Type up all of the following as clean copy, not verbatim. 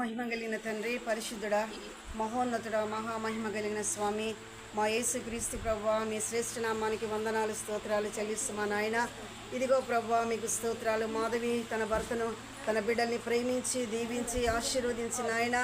మహిమ కలిగిన తండ్రి, పరిశుద్ధుడా, మహోన్నతుడా, మహామహిమ కలిగిన స్వామి, మా యేసుక్రీస్తు ప్రభువా, మీ శ్రేష్ఠ నామానికి వందనాలు, స్తోత్రాలు చెల్లిస్తున్నా నాయన. ఇదిగో ప్రభువా, మీకు స్తోత్రాలు. మాధవి తన భర్తను, తన బిడ్డల్ని ప్రేమించి దీవించి ఆశీర్వదించి నాయన.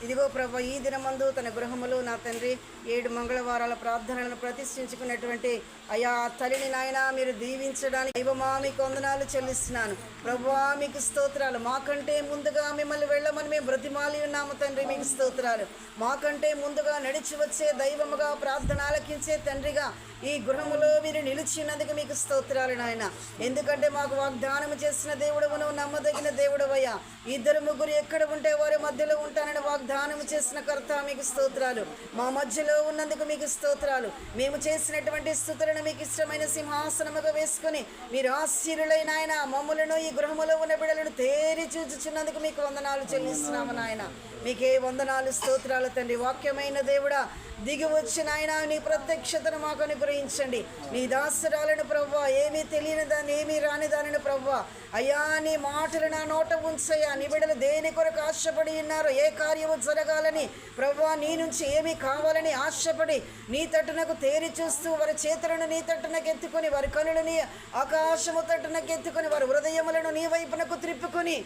ఇదిగో ప్రభు, ఈ దినమందు తన గృహములు నా తండ్రి 7 మంగళవారాల ప్రార్థనలను ప్రతిష్ఠించుకున్నటువంటి అయా తల్లిని నాయన మీరు దీవించడానికి దైవమా మీకు వందనాలు చెల్లిస్తున్నాను. ప్రభువా మీకు స్తోత్రాలు. మాకంటే ముందుగా మిమ్మల్ని వెళ్ళమని మేము బ్రతిమాలి ఉన్నాము తండ్రి, మీకు స్తోత్రాలు. మాకంటే ముందుగా నడిచి వచ్చే దైవముగా ప్రార్థన ఆలకించే తండ్రిగా ఈ గృహములో మీరు నిలిచినందుకు మీకు స్తోత్రాలు నాయన. ఎందుకంటే మాకు వాగ్దానం చేసిన దేవుడవును, నమ్మదగిన దేవుడవయ్యా. 2-3 ఎక్కడ ఉంటే వారి మధ్యలో ఉంటానని వాగ్దానం చేసిన కర్త, మీకు స్తోత్రాలు. మా మధ్యలో ఉన్నందుకు మీకు స్తోత్రాలు. మేము చేసినటువంటి స్తుతులను మీకు ఇష్టమైన సింహాసనముగా వేసుకొని మీరు ఆశీర్యులైన ఆయన మమ్ములను, ఈ గృహములో ఉన్న బిడ్డలను తేరి చూచుచున్నందుకు మీకు వందనాలు చెల్లిస్తున్నాము నాయన. మీకే వందనాలు, స్తోత్రాలు తండ్రి. వాక్యమైన దేవుడా, దిగి వచ్చిన ఆయన నీ ప్రత్యక్షతను మాకు అనుగ్రహించండి. నీ దాసురాలను ప్రభువా, ఏమీ తెలియని దాన్ని, ఏమీ రాని దానిని ప్రభువా అయ్యా నీ మాటలు నా నోట ఉంచయ్యా. నీ బిడ్డలు దేని కొరకు ఆశపడి ఉన్నారో, ఏ కార్యము జరగాలని ప్రభువా, నీ నుంచి ఏమి కావాలని ఆశపడి నీ తట్టునకు తేరి చూస్తూ వారి చేతులను నీ తట్టునకు ఎత్తుకొని, వారి కనులని ఆకాశము తట్టునకు ఎత్తుకొని, వారి హృదయములను నీ వైపునకు త్రిప్పుకొని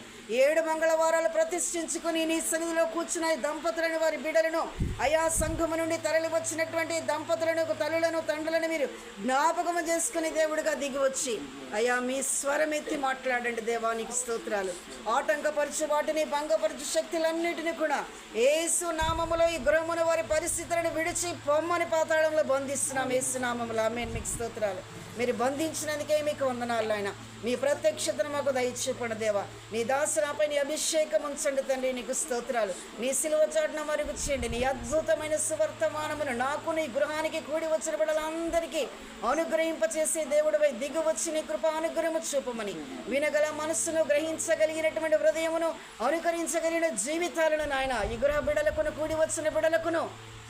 7 మంగళవారాలు ప్రతిష్ఠించుకొని నీ సన్నిధిలో కూర్చున్న దంపతులను, వారి బిడ్డలను అయా సంఘము నుండి తరలి వచ్చినటువంటి దంపతులను, తల్లులను, తండ్రులను మీరు జ్ఞాపకము చేసుకుని దేవుడిగా దిగి వచ్చి అయ్యా మీ స్వరం ఎత్తి మాట్లాడండి దేవానికి స్తోత్రాలు. ఆటంకపరచు వాటిని, భంగపరచు శక్తులన్నిటిని కూడా యేసు నామములో ఈ గృహమును వారి పరిస్థితులను విడిచి పొమ్మని పాతాళంలో బంధిస్తున్నాం యేసు నామములో. ఆమేన్. మీకు స్తోత్రాలు. మీరు బంధించినందుకే మీకు వందనాలు ఆయన. మీ ప్రత్యక్షతను మాకు దయచూపండి దేవా. నీ దాసురాపై నీ అభిషేకం ఉంచండి తండ్రి, నీకు స్తోత్రాలు. నీ సిలువ చాటున మరుగు చేయండి. నీ అద్భుతమైన సువర్తమానమును నాకు, నీ గృహానికి కూడి వచ్చిన బిడ్డలందరికీ అనుగ్రహింపచేసే దేవుడిపై దిగు వచ్చి నీ కృప అనుగ్రహము చూపమని, వినగల మనస్సును, గ్రహించగలిగినటువంటి హృదయమును, అనుకరించగలిగిన జీవితాలను నాయన ఈ గృహ బిడ్డలకును, కూడి వచ్చిన బిడ్డలకును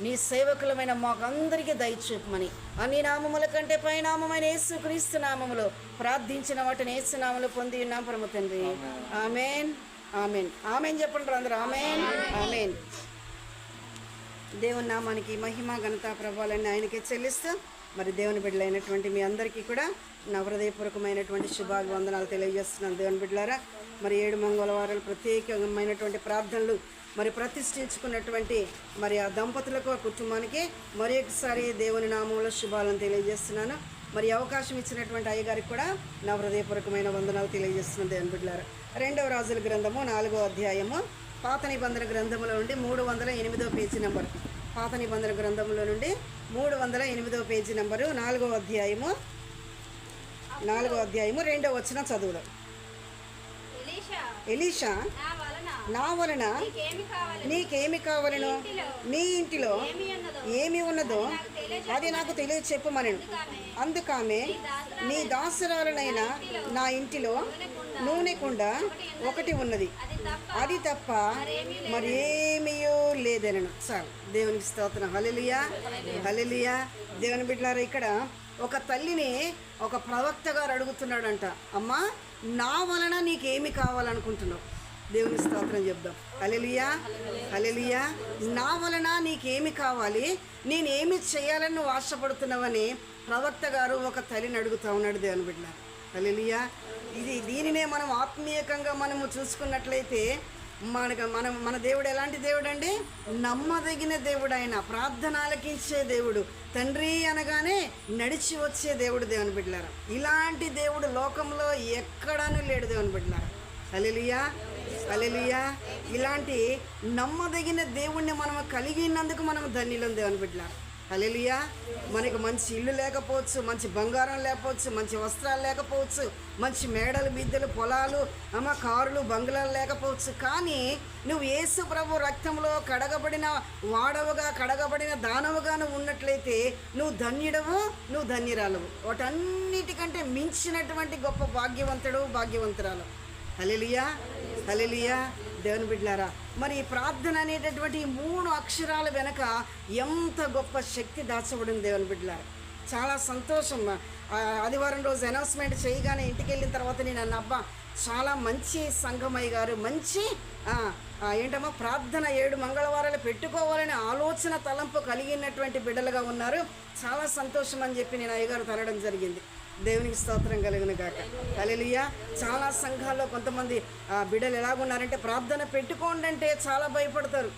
నీ సేవకులమైన మాకు అందరికీ దయచూపమని, అన్ని నామముల కంటే పైనామమైన యేసుక్రీస్తు నామములో ప్రార్థించిన వాటిని యేసు నామములో పొంది ఉన్నాం పరమ తండ్రి. ఆమేన్, ఆమేన్, ఆమేన్ చెప్పండి అందరూ. ఆమేన్, ఆమేన్. దేవుని నామానికి మహిమ, ఘనత, ప్రభావాలన్నీ ఆయనకే చెల్లిస్తూ మరి దేవుని బిడ్డలైనటువంటి మీ అందరికీ కూడా నా హృదయపూర్వకమైనటువంటి శుభాభివందనాలు తెలియజేస్తున్నాను. దేవుని బిడ్డలారా, మరి 7 మంగళవారాలు ప్రత్యేకమైనటువంటి ప్రార్థనలు మరి ప్రతిష్ఠించుకున్నటువంటి మరి ఆ దంపతులకు, ఆ కుటుంబానికి మరి ఒకసారి దేవుని నామంలో శుభాలను తెలియజేస్తున్నాను. మరి అవకాశం ఇచ్చినటువంటి అయ్యగారికి కూడా నా హృదయపూర్వకమైన వందనాలు తెలియజేస్తున్నాను. దేవుని బిడ్డలారా, 2వ రాజుల గ్రంథము 4వ అధ్యాయము పాత నిబంధన గ్రంథంలో నుండి 308వ పేజీ నెంబర్. పాత నిబంధన గ్రంథంలో నుండి 308వ పేజీ నెంబరు 4వ అధ్యాయము 2వ వచనం చదువుదాం. ఎలీషా, నా వలన నీకేమి కావాలనో, నీ ఇంటిలో ఏమి ఉన్నదో అది నాకు తెలియచెప్పమనెను. అందుకామె, నీ దాసురాలనైన నా ఇంటిలో నూనె కుండ ఒకటి ఉన్నది, అది తప్ప మరేమీ లేదనను. చాలు. దేవునికి స్తోత్రం. హల్లెలూయా, హల్లెలూయా. దేవుని బిడ్డలారా, ఇక్కడ ఒక తల్లిని ఒక ప్రవక్త గారు అడుగుతున్నాడంట, అమ్మా నా వలన నీకేమి కావాలనుకుంటున్నావు? దేవుని స్తోత్రం చెప్దాం. హల్లెలూయా, హల్లెలూయా. నా వలన నీకేమి కావాలి, నేనేమి చేయాలని నువ్వు ఆశపడుతున్నావని ప్రవక్త గారు ఒక తల్లిని అడుగుతూ ఉన్నాడు. దేవుని బిడ్డ, హల్లెలూయా. దీనినే మనం ఆత్మీయకంగా మనము చూసుకున్నట్లయితే మన దేవుడు ఎలాంటి దేవుడు అండి? నమ్మదగిన దేవుడు. ఆయన ప్రార్థన ఆలకించే దేవుడు. తండ్రి అనగానే నడిచి వచ్చే దేవుడు. దేవుని బిడ్డలారా, ఇలాంటి దేవుడు లోకంలో ఎక్కడానూ లేడు. దేవుని బిడ్డలారా, హల్లెలూయా, హల్లెలూయా. ఇలాంటి నమ్మదగిన దేవుణ్ణి మనం కలిగినందుకు మనం ధన్యులం. దేవుని బిడ్డలారా, హల్లెలూయా. మనకు మంచి ఇల్లు లేకపోవచ్చు, మంచి బంగారం లేకపోవచ్చు, మంచి వస్త్రాలు లేకపోవచ్చు, మంచి మేడలు, మిద్దెలు, పొలాలు, కారులు, బంగ్లాలు లేకపోవచ్చు. కానీ నువ్వు యేసు ప్రభు రక్తంలో కడగబడిన వాడవుగా, కడగబడిన దానవుగా నువ్వు ఉన్నట్లయితే నువ్వు ధన్యుడవు, నువ్వు ధన్యురాలవు. వాటన్నిటికంటే మించినటువంటి గొప్ప భాగ్యవంతుడు, భాగ్యవంతురాలు. హల్లెలూయా, హల్లెలూయా. దేవుని బిడ్డలారా, మరి ఈ ప్రార్థన అనేటటువంటి 3 అక్షరాల వెనక ఎంత గొప్ప శక్తి దాచబడింది. దేవుని బిడ్డలారా, చాలా సంతోషం. ఆదివారం రోజు అనౌన్స్మెంట్ చేయగానే ఇంటికి వెళ్ళిన తర్వాత నేను అబ్బా చాలా మంచి సంఘమయ్య గారు, మంచి ఏంటమ్మా ప్రార్థన 7 మంగళవారాలు పెట్టుకోవాలనే ఆలోచన తలంపు కలిగినటువంటి బిడ్డలుగా ఉన్నారు, చాలా సంతోషం అని చెప్పి నేను అయ్యగారు తరడం జరిగింది. దేవునికి స్తోత్రం కలుగును గాక. హల్లెలూయా. చాలా సంఘాల్లో కొంతమంది బిడ్డలు ఎలాగున్నారంటే ప్రార్థన పెట్టుకోండి అంటే చాలా భయపడతారు,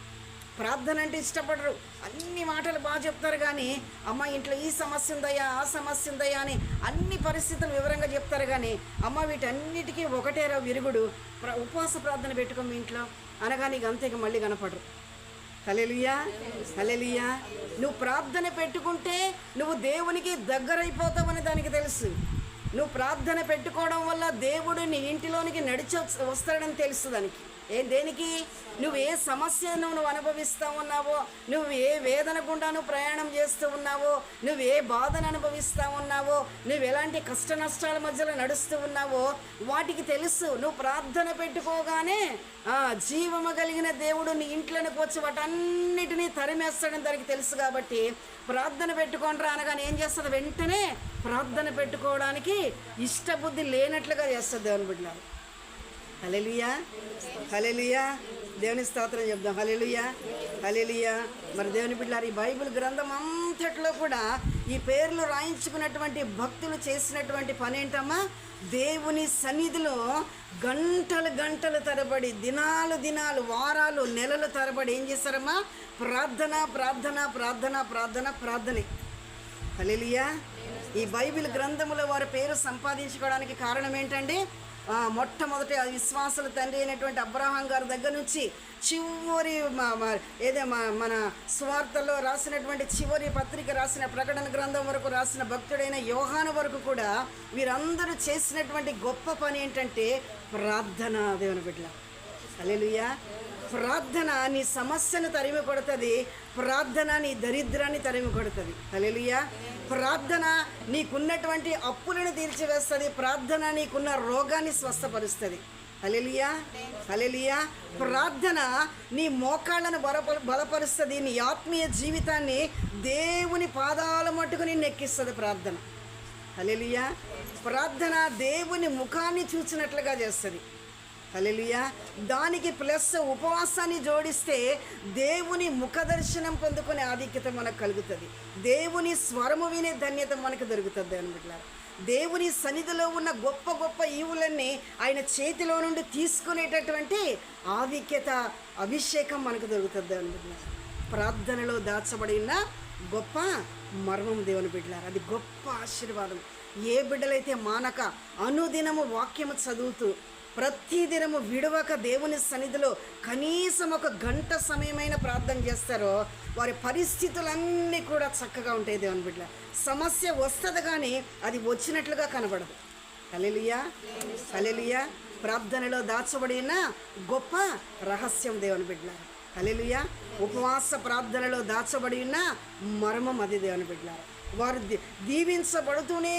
ప్రార్థన అంటే ఇష్టపడరు, అన్ని మాటలు బాగా చెప్తారు కానీ అమ్మ ఇంట్లో ఈ సమస్య ఉందయ్యా ఆ సమస్య ఉందయ్యా అని అన్ని పరిస్థితులు వివరంగా చెప్తారు కానీ అమ్మ వీటన్నిటికీ ఒకటేరా విరుగుడు, ఉపవాస ప్రార్థన పెట్టుకో మీ ఇంట్లో అనగా నీకు అంతేగా మళ్ళీ కనపడరు. హల్లెలూయా, హల్లెలూయా. నువ్వు ప్రార్థన పెట్టుకుంటే నువ్వు దేవునికి దగ్గరైపోతావని దానికి తెలుసు. నువ్వు ప్రార్థన పెట్టుకోవడం వల్ల దేవుడు నీ ఇంటిలోనికి నడిచి వస్తాడని తెలుసు దానికి. దేనికి? నువ్వు ఏ సమస్యను నువ్వు అనుభవిస్తూ ఉన్నావో, నువ్వు ఏ వేదన గుండా నువ్వు ప్రయాణం చేస్తూ ఉన్నావో, నువ్వు ఏ బాధను అనుభవిస్తూ ఉన్నావో, నువ్వు ఎలాంటి కష్ట నష్టాల మధ్యలో నడుస్తూ ఉన్నావో వాటికి తెలుసు. నువ్వు ప్రార్థన పెట్టుకోగానే జీవము కలిగిన దేవుడు నీ ఇంట్లోకి వచ్చి వాటన్నిటినీ తరిమేస్తాడని దానికి తెలుసు. కాబట్టి ప్రార్థన పెట్టుకోండి అనగానే ఏం చేస్తుంది? వెంటనే ప్రార్థన పెట్టుకోవడానికి ఇష్టబుద్ధి లేనట్లుగా చేస్తుంది దేవుని బిడ్డలారా. హల్లెలూయా, హల్లెలూయా. దేవుని స్తోత్రం చెప్దాం. హల్లెలూయా, హల్లెలూయా. మరి దేవుని బిడ్డలారా, ఈ బైబిల్ గ్రంథం అంతట్లో కూడా ఈ పేర్లు రాయించుకున్నటువంటి భక్తులు చేసినటువంటి పని ఏంటమ్మా? దేవుని సన్నిధిలో గంటలు తరబడి, దినాలు వారాలు నెలలు తరబడి ఏం చేస్తారమ్మా? ప్రార్థన ప్రార్థన ప్రార్థన ప్రార్థన ప్రార్థనే. హల్లెలూయా. ఈ బైబిల్ గ్రంథములో వారి పేరు సంపాదించుకోవడానికి కారణం ఏంటండి? మొట్టమొదటి విశ్వాసుల తండ్రి అయినటువంటి అబ్రహాం గారి దగ్గర నుంచి చివరి మన స్వార్థలో రాసినటువంటి చివరి పత్రిక రాసిన ప్రకటన గ్రంథం వరకు రాసిన భక్తుడైన యోహాను వరకు కూడా వీరందరూ చేసినటువంటి గొప్ప పని ఏంటంటే ప్రార్థన. దేవుని బిడ్డ, హల్లెలూయా. ప్రార్థన నీ సమస్యను తరిమి కొడుతుంది, ప్రార్థన నీ దరిద్రాన్ని తరిమి కొడుతుంది. హల్లెలూయా. ప్రార్థన నీకున్నటువంటి అప్పులను తీర్చివేస్తుంది, ప్రార్థన నీకున్న రోగాన్ని స్వస్థపరుస్తుంది. హల్లెలూయా, హల్లెలూయా. ప్రార్థన నీ మోకాళ్ళను బలపరుస్తుంది, నీ ఆత్మీయ జీవితాన్ని దేవుని పాదాల మట్టుకు నిన్ను ఎక్కిస్తుంది ప్రార్థన. హల్లెలూయా. ప్రార్థన దేవుని ముఖాన్ని చూసినట్లుగా చేస్తుంది. హల్లెలూయా. దానికి ప్లస్ ఉపవాసాన్ని జోడిస్తే దేవుని ముఖ దర్శనం పొందుకునే ఆధిక్యత మనకు కలుగుతుంది, దేవుని స్వరము వినే ధన్యత మనకు దొరుకుతుంది అన్నట్లా. దేవుని సన్నిధిలో ఉన్న గొప్ప గొప్ప ఈవులన్నీ ఆయన చేతిలో నుండి తీసుకునేటటువంటి ఆధిక్యత, అభిషేకం మనకు దొరుకుతుంది అన్నట్లా. ప్రార్థనలో దాచబడిన గొప్ప మర్మం దేవుని బిడ్డలారా, అది గొప్ప ఆశీర్వాదం. ఏ బిడ్డలైతే మానక అనుదినము వాక్యము చదువుతూ ప్రతిదినము విడవక దేవుని సన్నిధిలో కనీసం 1 గంట సమయమైన ప్రార్థన చేస్తారో వారి పరిస్థితులన్నీ కూడా చక్కగా ఉంటాయి దేవుని బిడ్డ. సమస్య వస్తుంది కానీ అది వచ్చినట్లుగా కనబడదు. హల్లెలూయా, హల్లెలూయా. ప్రార్థనలో దాచబడిన గొప్ప రహస్యం దేవుని బిడ్డ. హల్లెలూయా. ఉపవాస ప్రార్థనలో దాచబడిన మర్మం అది దేవుని బిడ్డ. వారు దీవించబడుతూనే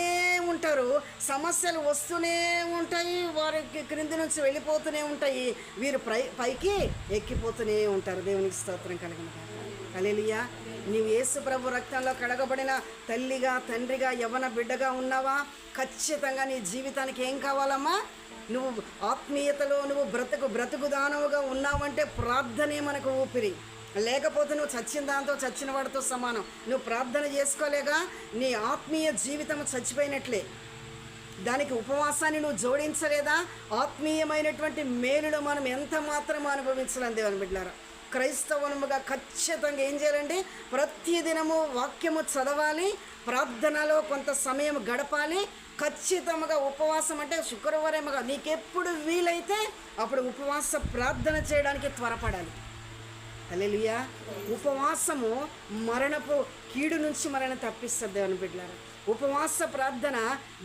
ఉంటారు, సమస్యలు వస్తూనే ఉంటాయి, వారికి క్రింది నుంచి వెళ్ళిపోతూనే ఉంటాయి, వీరు పైకి ఎక్కిపోతూనే ఉంటారు. దేవునికి స్తోత్రం కలుగును గాక. హల్లెలూయా. నీవు యేసు ప్రభు రక్తంలో కడగబడిన తల్లిగా, తండ్రిగా, యవ్వన బిడ్డగా ఉన్నావా? ఖచ్చితంగా నీ జీవితానికి ఏం కావాలమ్మా? నువ్వు ఆత్మీయతలో నువ్వు బ్రతుకు దానవుగా ఉన్నావంటే ప్రార్థనే మనకు ఊపిరి. లేకపోతే నువ్వు చచ్చిన దాంతో చచ్చిన వాడితో సమానం. నువ్వు ప్రార్థన చేసుకోలేక నీ ఆత్మీయ జీవితం చచ్చిపోయినట్లే. దానికి ఉపవాసాన్ని నువ్వు జోడించలేదా ఆత్మీయమైనటువంటి మేలును మనం ఎంత మాత్రం అనుభవించలేం దేవుని బిడ్డలారా. క్రైస్తవులుగా ఖచ్చితంగా ఏం చేయాలండి? ప్రతిదినము వాక్యము చదవాలి, ప్రార్థనలో కొంత సమయం గడపాలి. ఖచ్చితంగా ఉపవాసం అంటే శుక్రవారముగా నీకెప్పుడు వీలైతే అప్పుడు ఉపవాస ప్రార్థన చేయడానికి త్వరపడాలి. హల్లెలూయా. ఉపవాసము మరణపు కీడు నుంచి మనల్ని తప్పిస్తుంది దేవుని బిడ్డలారా. ఉపవాస ప్రార్థన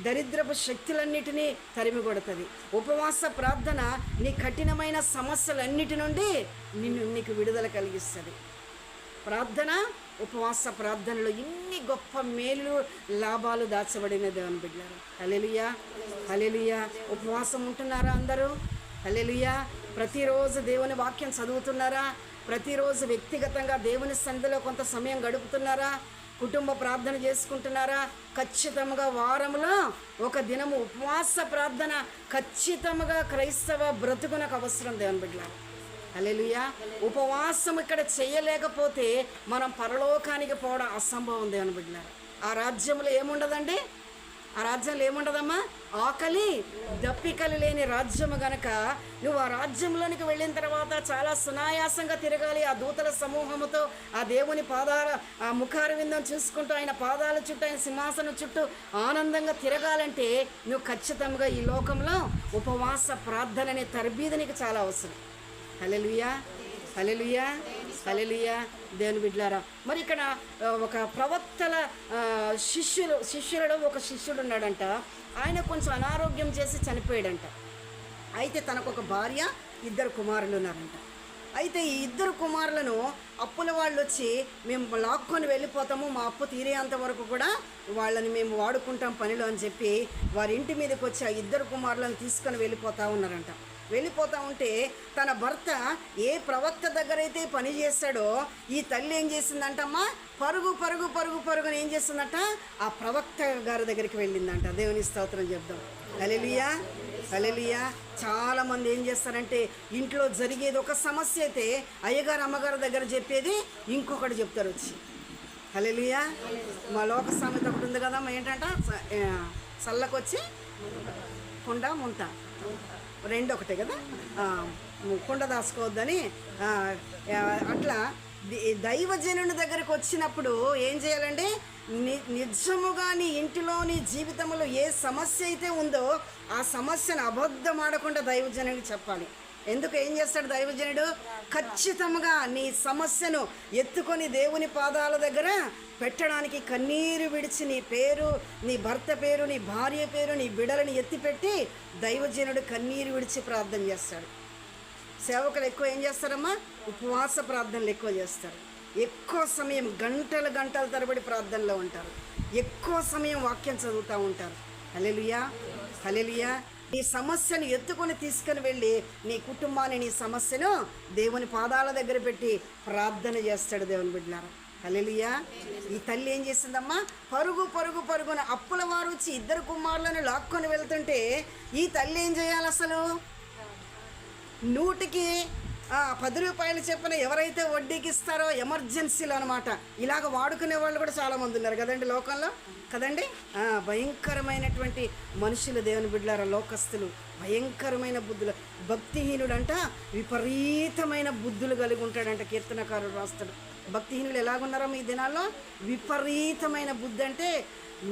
దరిద్రపు శక్తులన్నిటినీ తరిమికొడుతుంది. ఉపవాస ప్రార్థన నీ కఠినమైన సమస్యలన్నిటి నుండి నీకు విడుదల కలిగిస్తుంది. ప్రార్థన, ఉపవాస ప్రార్థనలో ఇన్ని గొప్ప మేలు లాభాలు దాచబడిన దేవుని బిడ్డలారా. హల్లెలూయా, హల్లెలూయా. ఉపవాసం ఉంటున్నారా అందరూ? హల్లెలూయా. ప్రతిరోజు దేవుని వాక్యం చదువుతున్నారా? ప్రతిరోజు వ్యక్తిగతంగా దేవుని సన్నిధిలో కొంత సమయం గడుపుతున్నారా? కుటుంబ ప్రార్థన చేసుకుంటున్నారా? ఖచ్చితంగా వారంలో ఒక దినము ఉపవాస ప్రార్థన ఖచ్చితంగా క్రైస్తవ బ్రతుకునకు అవసరం దేవుని బిడ్డలారా. హల్లెలూయా. ఉపవాసం ఇక్కడ చేయలేకపోతే మనం పరలోకానికి పోవడం అసంభవం దేవుని బిడ్డలారా. ఆ రాజ్యంలో ఏముండదండి? ఆ రాజ్యంలో ఏముండదమ్మా? ఆకలి దప్పికలు లేని రాజ్యము గనక నువ్వు ఆ రాజ్యంలోనికి వెళ్ళిన తర్వాత చాలా సునాయాసంగా తిరగాలి. ఆ దూతల సమూహముతో ఆ దేవుని పాదాల ఆ ముఖార విందం చూసుకుంటూ ఆయన పాదాల చుట్టూ ఆయన సింహాసనం చుట్టూ ఆనందంగా తిరగాలంటే నువ్వు ఖచ్చితంగా ఈ లోకంలో ఉపవాస ప్రార్థన అనే తరబీదు నీకు చాలా అవసరం. హల్లెలూయా, హల్లెలూయా, హల్లెలూయా. దేవుని బిడ్డలారా, మరి ఇక్కడ ఒక ప్రవక్తల శిష్యులలో ఒక శిష్యుడు ఉన్నాడంట. ఆయన కొంచెం అనారోగ్యం చేసి చనిపోయాడంట. అయితే తనకు ఒక భార్య, 2 కుమారులు ఉన్నారంట. అయితే ఈ 2 కుమారులను అప్పుల వాళ్ళు వచ్చి మేము లాక్కొని వెళ్ళిపోతాము, మా అప్పు తీరేంత వరకు కూడా వాళ్ళని మేము వాడుకుంటాం పనిలో అని చెప్పి వారి ఇంటి మీదకి వచ్చి ఆ 2 కుమారులను తీసుకొని వెళ్ళిపోతూ ఉన్నారంట. వెళ్ళిపోతూ ఉంటే తన భర్త ఏ ప్రవక్త దగ్గర అయితే పని చేస్తాడో ఈ తల్లి ఏం చేసిందంటమ్మా, పరుగు పరుగు పరుగు పరుగుని ఏం చేస్తుందంట, ఆ ప్రవక్త గారి దగ్గరికి వెళ్ళిందంట. దేవుని స్తోత్రం చెప్దాం. హల్లెలూయా, హల్లెలూయా. చాలామంది ఏం చేస్తారంటే ఇంట్లో జరిగేది ఒక సమస్య అయితే అయ్యగారు అమ్మగారి దగ్గర చెప్పేది ఇంకొకటి చెప్తారు వచ్చి. హల్లెలూయా. మా లోక సామెత ఒకటి ఉంది కదా, ఏంటంట, చల్లకొచ్చి కుండ ముంత రెండు ఒకటే కదా, కుండ దాచుకోవద్దని. అట్లా దైవజనుని దగ్గరకు వచ్చినప్పుడు ఏం చేయాలండి? నిజముగా నీ ఇంటిలో నీ జీవితంలో ఏ సమస్య అయితే ఉందో ఆ సమస్యను అబద్ధం ఆడకుండా దైవజనుడికి చెప్పాలి. ఎందుకు ఏం చేస్తాడు దైవజనుడు? ఖచ్చితంగా నీ సమస్యను ఎత్తుకొని దేవుని పాదాల దగ్గర పెట్టడానికి కన్నీరు విడిచి నీ పేరు, నీ భర్త పేరు, నీ భార్య పేరు, నీ బిడలని ఎత్తిపెట్టి దైవజనుడు కన్నీరు విడిచి ప్రార్థన చేస్తాడు. సేవకులు ఎక్కువ ఏం చేస్తారమ్మా? ఉపవాస ప్రార్థనలు ఎక్కువ చేస్తారు. ఎక్కువ సమయం గంటల తరబడి ప్రార్థనలో ఉంటారు. ఎక్కువ సమయం వాక్యం చదువుతూ ఉంటారు. హల్లెలూయా, హల్లెలూయా. నీ సమస్యను ఎత్తుకొని తీసుకుని వెళ్ళి నీ కుటుంబాన్ని, నీ సమస్యను దేవుని పాదాల దగ్గర పెట్టి ప్రార్థన చేస్తాడు దేవుని బిడ్డలారా. హల్లెలూయా. ఈ తల్లి ఏం చేసిందమ్మా? పరుగు పరుగు పరుగున అప్పుల వారు వచ్చి 2 కుమారులను లాక్కొని వెళ్తుంటే ఈ తల్లి ఏం చేయాలి? అసలు 100కి 10 రూపాయలు చెప్పిన ఎవరైతే వడ్డీకి ఇస్తారో ఎమర్జెన్సీలో అనమాట. ఇలాగ వాడుకునే వాళ్ళు కూడా చాలామంది ఉన్నారు కదండి లోకంలో, కదండి. భయంకరమైనటువంటి మనుషులు దేవుని బిడ్డలారా, లోకస్తులు, భయంకరమైన బుద్ధులు. భక్తిహీనుడంట విపరీతమైన బుద్ధులు కలిగి ఉంటాడంట. కీర్తనకారుడు రాస్తాడు. భక్తిహీనులు ఎలాగున్నారో ఈ దినాల్లో? విపరీతమైన బుద్ధి, అంటే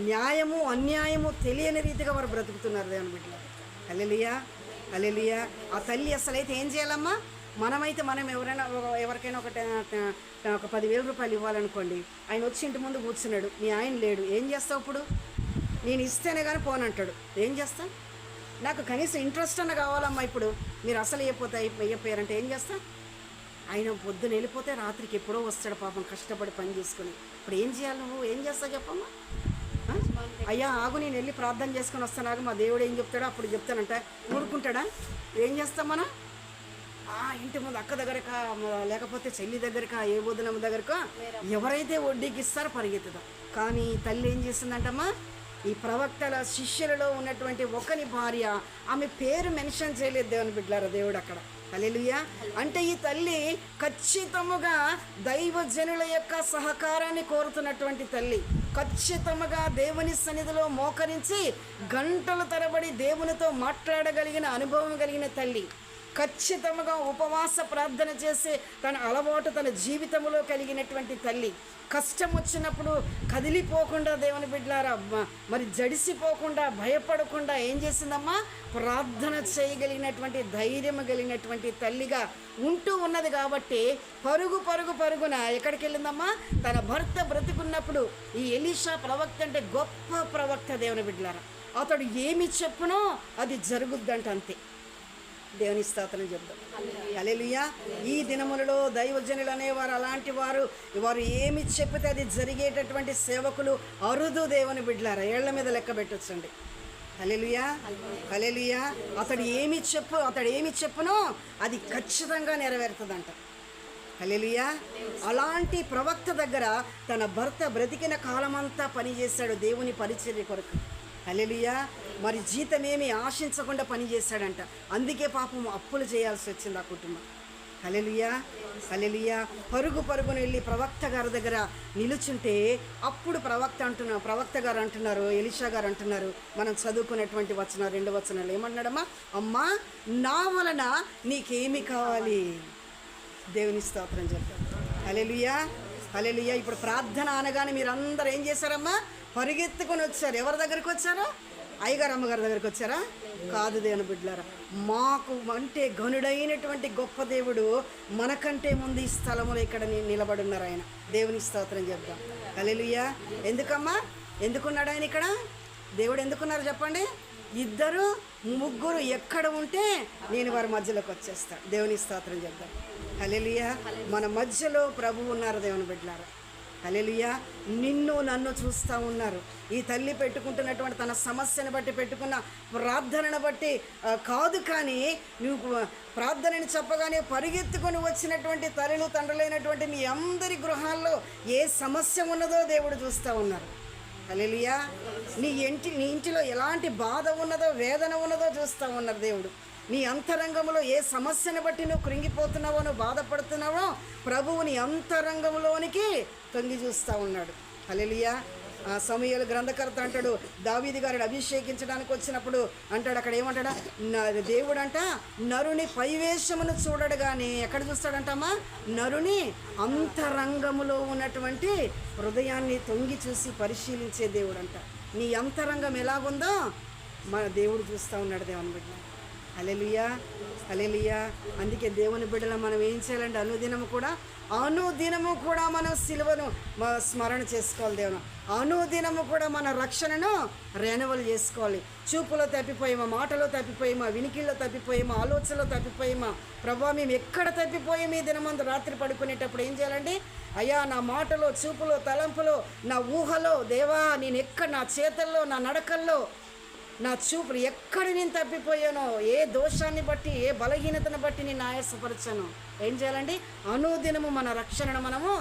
న్యాయము అన్యాయము తెలియని రీతిగా వారు బ్రతుకుతున్నారు దేవుని బిడ్డలారా. హల్లెలూయా, హల్లెలూయా. ఆ తల్లి అసలైతే ఏం చేయాలమ్మా? మనం ఎవరికైనా ఒక 10,000 రూపాయలు ఇవ్వాలనుకోండి, ఆయన వచ్చి ఇంటి ముందు కూర్చున్నాడు, మీ ఆయన లేడు, ఏం చేస్తావు? ఇప్పుడు నేను ఇస్తేనే కానీ పోనంటాడు. ఏం చేస్తా? నాకు కనీసం ఇంట్రెస్ట్ అన్న కావాలమ్మా. ఇప్పుడు మీరు అసలు అయిపోయారంటే ఏం చేస్తా? ఆయన పొద్దున వెళ్ళిపోతే రాత్రికి ఎప్పుడో వస్తాడు పాపం, కష్టపడి పని చేసుకుని. ఇప్పుడు ఏం చేయాలి? నువ్వు ఏం చేస్తావు చెప్పమ్మా? అయ్యా ఆగు, నేను వెళ్ళి ప్రార్థన చేసుకుని వస్తాను, మా దేవుడు ఏం చెప్తాడో అప్పుడు చెప్తానంట. ఊరుకుంటాడా? ఏం చేస్తాం మనం? ఇంటి ముందు అక్క దగ్గరకా, లేకపోతే చెల్లి దగ్గరకా, ఏ బోధనమ్మ దగ్గరకా, ఎవరైతే వడ్డీకి ఇస్తారో పరిగెత్తుదాం. కానీ తల్లి ఏం చేసిందంటమ్మా? ఈ ప్రవక్తల శిష్యులలో ఉన్నటువంటి ఒకని భార్య, ఆమె పేరు మెన్షన్ చేయలేదు దేవుని బిడ్డలారా దేవుడు అక్కడ. హల్లెలూయా. అంటే ఈ తల్లి ఖచ్చితముగా దైవజనుల యొక్క సహకారాన్ని కోరుతున్నటువంటి తల్లి. ఖచ్చితంగా దేవుని సన్నిధిలో మోకరించి గంటల తరబడి దేవునితో మాట్లాడగలిగిన అనుభవం కలిగిన తల్లి. ఖచ్చితంగా ఉపవాస ప్రార్థన చేసే తన అలవాటు తన జీవితంలో కలిగినటువంటి తల్లి. కష్టం వచ్చినప్పుడు కదిలిపోకుండా దేవుని బిడ్డలారా, మరి జడిసిపోకుండా, భయపడకుండా ఏం చేసిందమ్మా? ప్రార్థన చేయగలిగినటువంటి ధైర్యం కలిగినటువంటి తల్లిగా ఉంటూ ఉన్నది. కాబట్టి పరుగున ఎక్కడికి వెళ్ళిందమ్మా? తన భర్త బ్రతికున్నప్పుడు ఈ ఎలీషా ప్రవక్త అంటే గొప్ప ప్రవక్త దేవుని బిడ్డలారా. అతడు ఏమి చెప్పునో అది జరుగుద్దంట, అంతే. దేవుని స్తోత్రం చెప్దాం. హల్లెలూయా. ఈ దినములలో దైవజనులు అనేవారు అలాంటి వారు ఏమి చెప్తే అది జరిగేటటువంటి సేవకులు అరుదు దేవుని బిడ్డలారా. ఏళ్ల మీద లెక్క పెట్టొచ్చండి. హల్లెలూయా, హల్లెలూయా. అతడు ఏమి చెప్పునో అది ఖచ్చితంగా నెరవేరుతుందంట. హల్లెలూయా. అలాంటి ప్రవక్త దగ్గర తన భర్త బ్రతికిన కాలమంతా పనిచేశాడు దేవుని పరిచర్య కొరకు. హల్లెలూయా. మరి జీతమేమి ఆశించకుండా పనిచేశాడంట. అందుకే పాపం అప్పులు చేయాల్సి వచ్చింది ఆ కుటుంబం. హల్లెలూయా, హల్లెలూయా. పరుగున వెళ్ళి ప్రవక్త గారి దగ్గర నిలుచుంటే అప్పుడు ప్రవక్త గారు అంటున్నారు, ఎలీషా గారు అంటున్నారు, మనం చదువుకున్నటువంటి వచనం 2 వచనాలు ఏమన్నాడమ్మా? అమ్మా, నా వలన నీకేమి కావాలి? దేవుని స్తోత్రం చెప్తాం. హల్లెలూయా, హల్లెలూయా. ఇప్పుడు ప్రార్థన అనగానే మీరు అందరూ ఏం చేశారమ్మా? పరిగెత్తుకొని వచ్చారు. ఎవరి దగ్గరికి వచ్చారో? అయ్యగారు అమ్మగారి దగ్గరికి వచ్చారా? కాదు దేవుని బిడ్డలారా, మాకు అంటే గనుడైనటువంటి గొప్ప దేవుడు మనకంటే ముందు ఈ స్థలంలో ఇక్కడ నిలబడి ఉన్నారు. ఆయన దేవుని స్తోత్రం చెప్దాం. హల్లెలూయా. ఎందుకమ్మా? ఎందుకున్నాడు ఆయన ఇక్కడ? దేవుడు ఎందుకున్నారు చెప్పండి? 2, 3 ఎక్కడ ఉంటే నేను వారి మధ్యలోకి వచ్చేస్తాను. దేవుని స్తోత్రం చెప్దాం. హల్లెలూయా. మన మధ్యలో ప్రభువు ఉన్నారు దేవుని బిడ్డలారా. హల్లెలూయా. నిన్ను నన్ను చూస్తూ ఉన్నారు. ఈ తల్లి పెట్టుకుంటున్నటువంటి తన సమస్యను బట్టి పెట్టుకున్న ప్రార్థనను బట్టి కాదు, కానీ నువ్వు ప్రార్థనని చెప్పగానే పరిగెత్తుకొని వచ్చినటువంటి తల్లులు తండ్రులైనటువంటి మీ అందరి గృహాల్లో ఏ సమస్య ఉన్నదో దేవుడు చూస్తూ ఉన్నారు. హల్లెలూయా. నీ ఇంటిలో ఎలాంటి బాధ ఉన్నదో వేదన ఉన్నదో చూస్తూ ఉన్నారు దేవుడు. నీ అంతరంగంలో ఏ సమస్యను బట్టి నువ్వు కృంగిపోతున్నావో, నువ్వు బాధపడుతున్నావో, ప్రభువు నీ అంతరంగంలోనికి తొంగి చూస్తూ ఉన్నాడు. హల్లెలూయా. సమూయేలు గ్రంథకర్త అంటాడు, దావీదు గారిని అభిషేకించడానికి వచ్చినప్పుడు అంటాడు, అక్కడ ఏమంటాడా? దేవుడు అంట నరుని పైవేషమును చూడడు కానీ ఎక్కడ చూస్తాడంటమ్మా? నరుని అంతరంగములో ఉన్నటువంటి హృదయాన్ని తొంగి చూసి పరిశీలించే దేవుడు అంట. నీ అంతరంగం ఎలాగుందో మన దేవుడు చూస్తూ ఉన్నాడు దేవుని బిడ్డ. హల్లెలూయా, హల్లెలూయా. అందుకే దేవుని బిడ్డలో మనం ఏం చేయాలంటే అనుదినము కూడా మనం సిలువను స్మరణ చేసుకోవాలి. దేవుని అనుదినము కూడా మన రక్షణను రెన్యువల్ చేసుకోవాలి. చూపులో తప్పిపోయామా, మాటలో తప్పిపోయామా, వినికిల్లో తప్పిపోయామా, ఆలోచనలో తప్పిపోయామా? ప్రభా, మేము ఎక్కడ తప్పిపోయాము? ఈ దినమందు రాత్రి పడుకునేటప్పుడు ఏం చేయాలండి? అయ్యా, నా మాటలో, చూపులో, తలంపులో, నా ఊహలో, దేవా నేను ఎక్కడ, నా చేతల్లో, నా నడకల్లో, నా చూపులు ఎక్కడ నేను తప్పిపోయానో, ఏ దోషాన్ని బట్టి, ఏ బలహీనతను బట్టి నేను ఆయాసపరచాను, ఏం చేయాలండి? అనుదినము మన రక్షణను మనము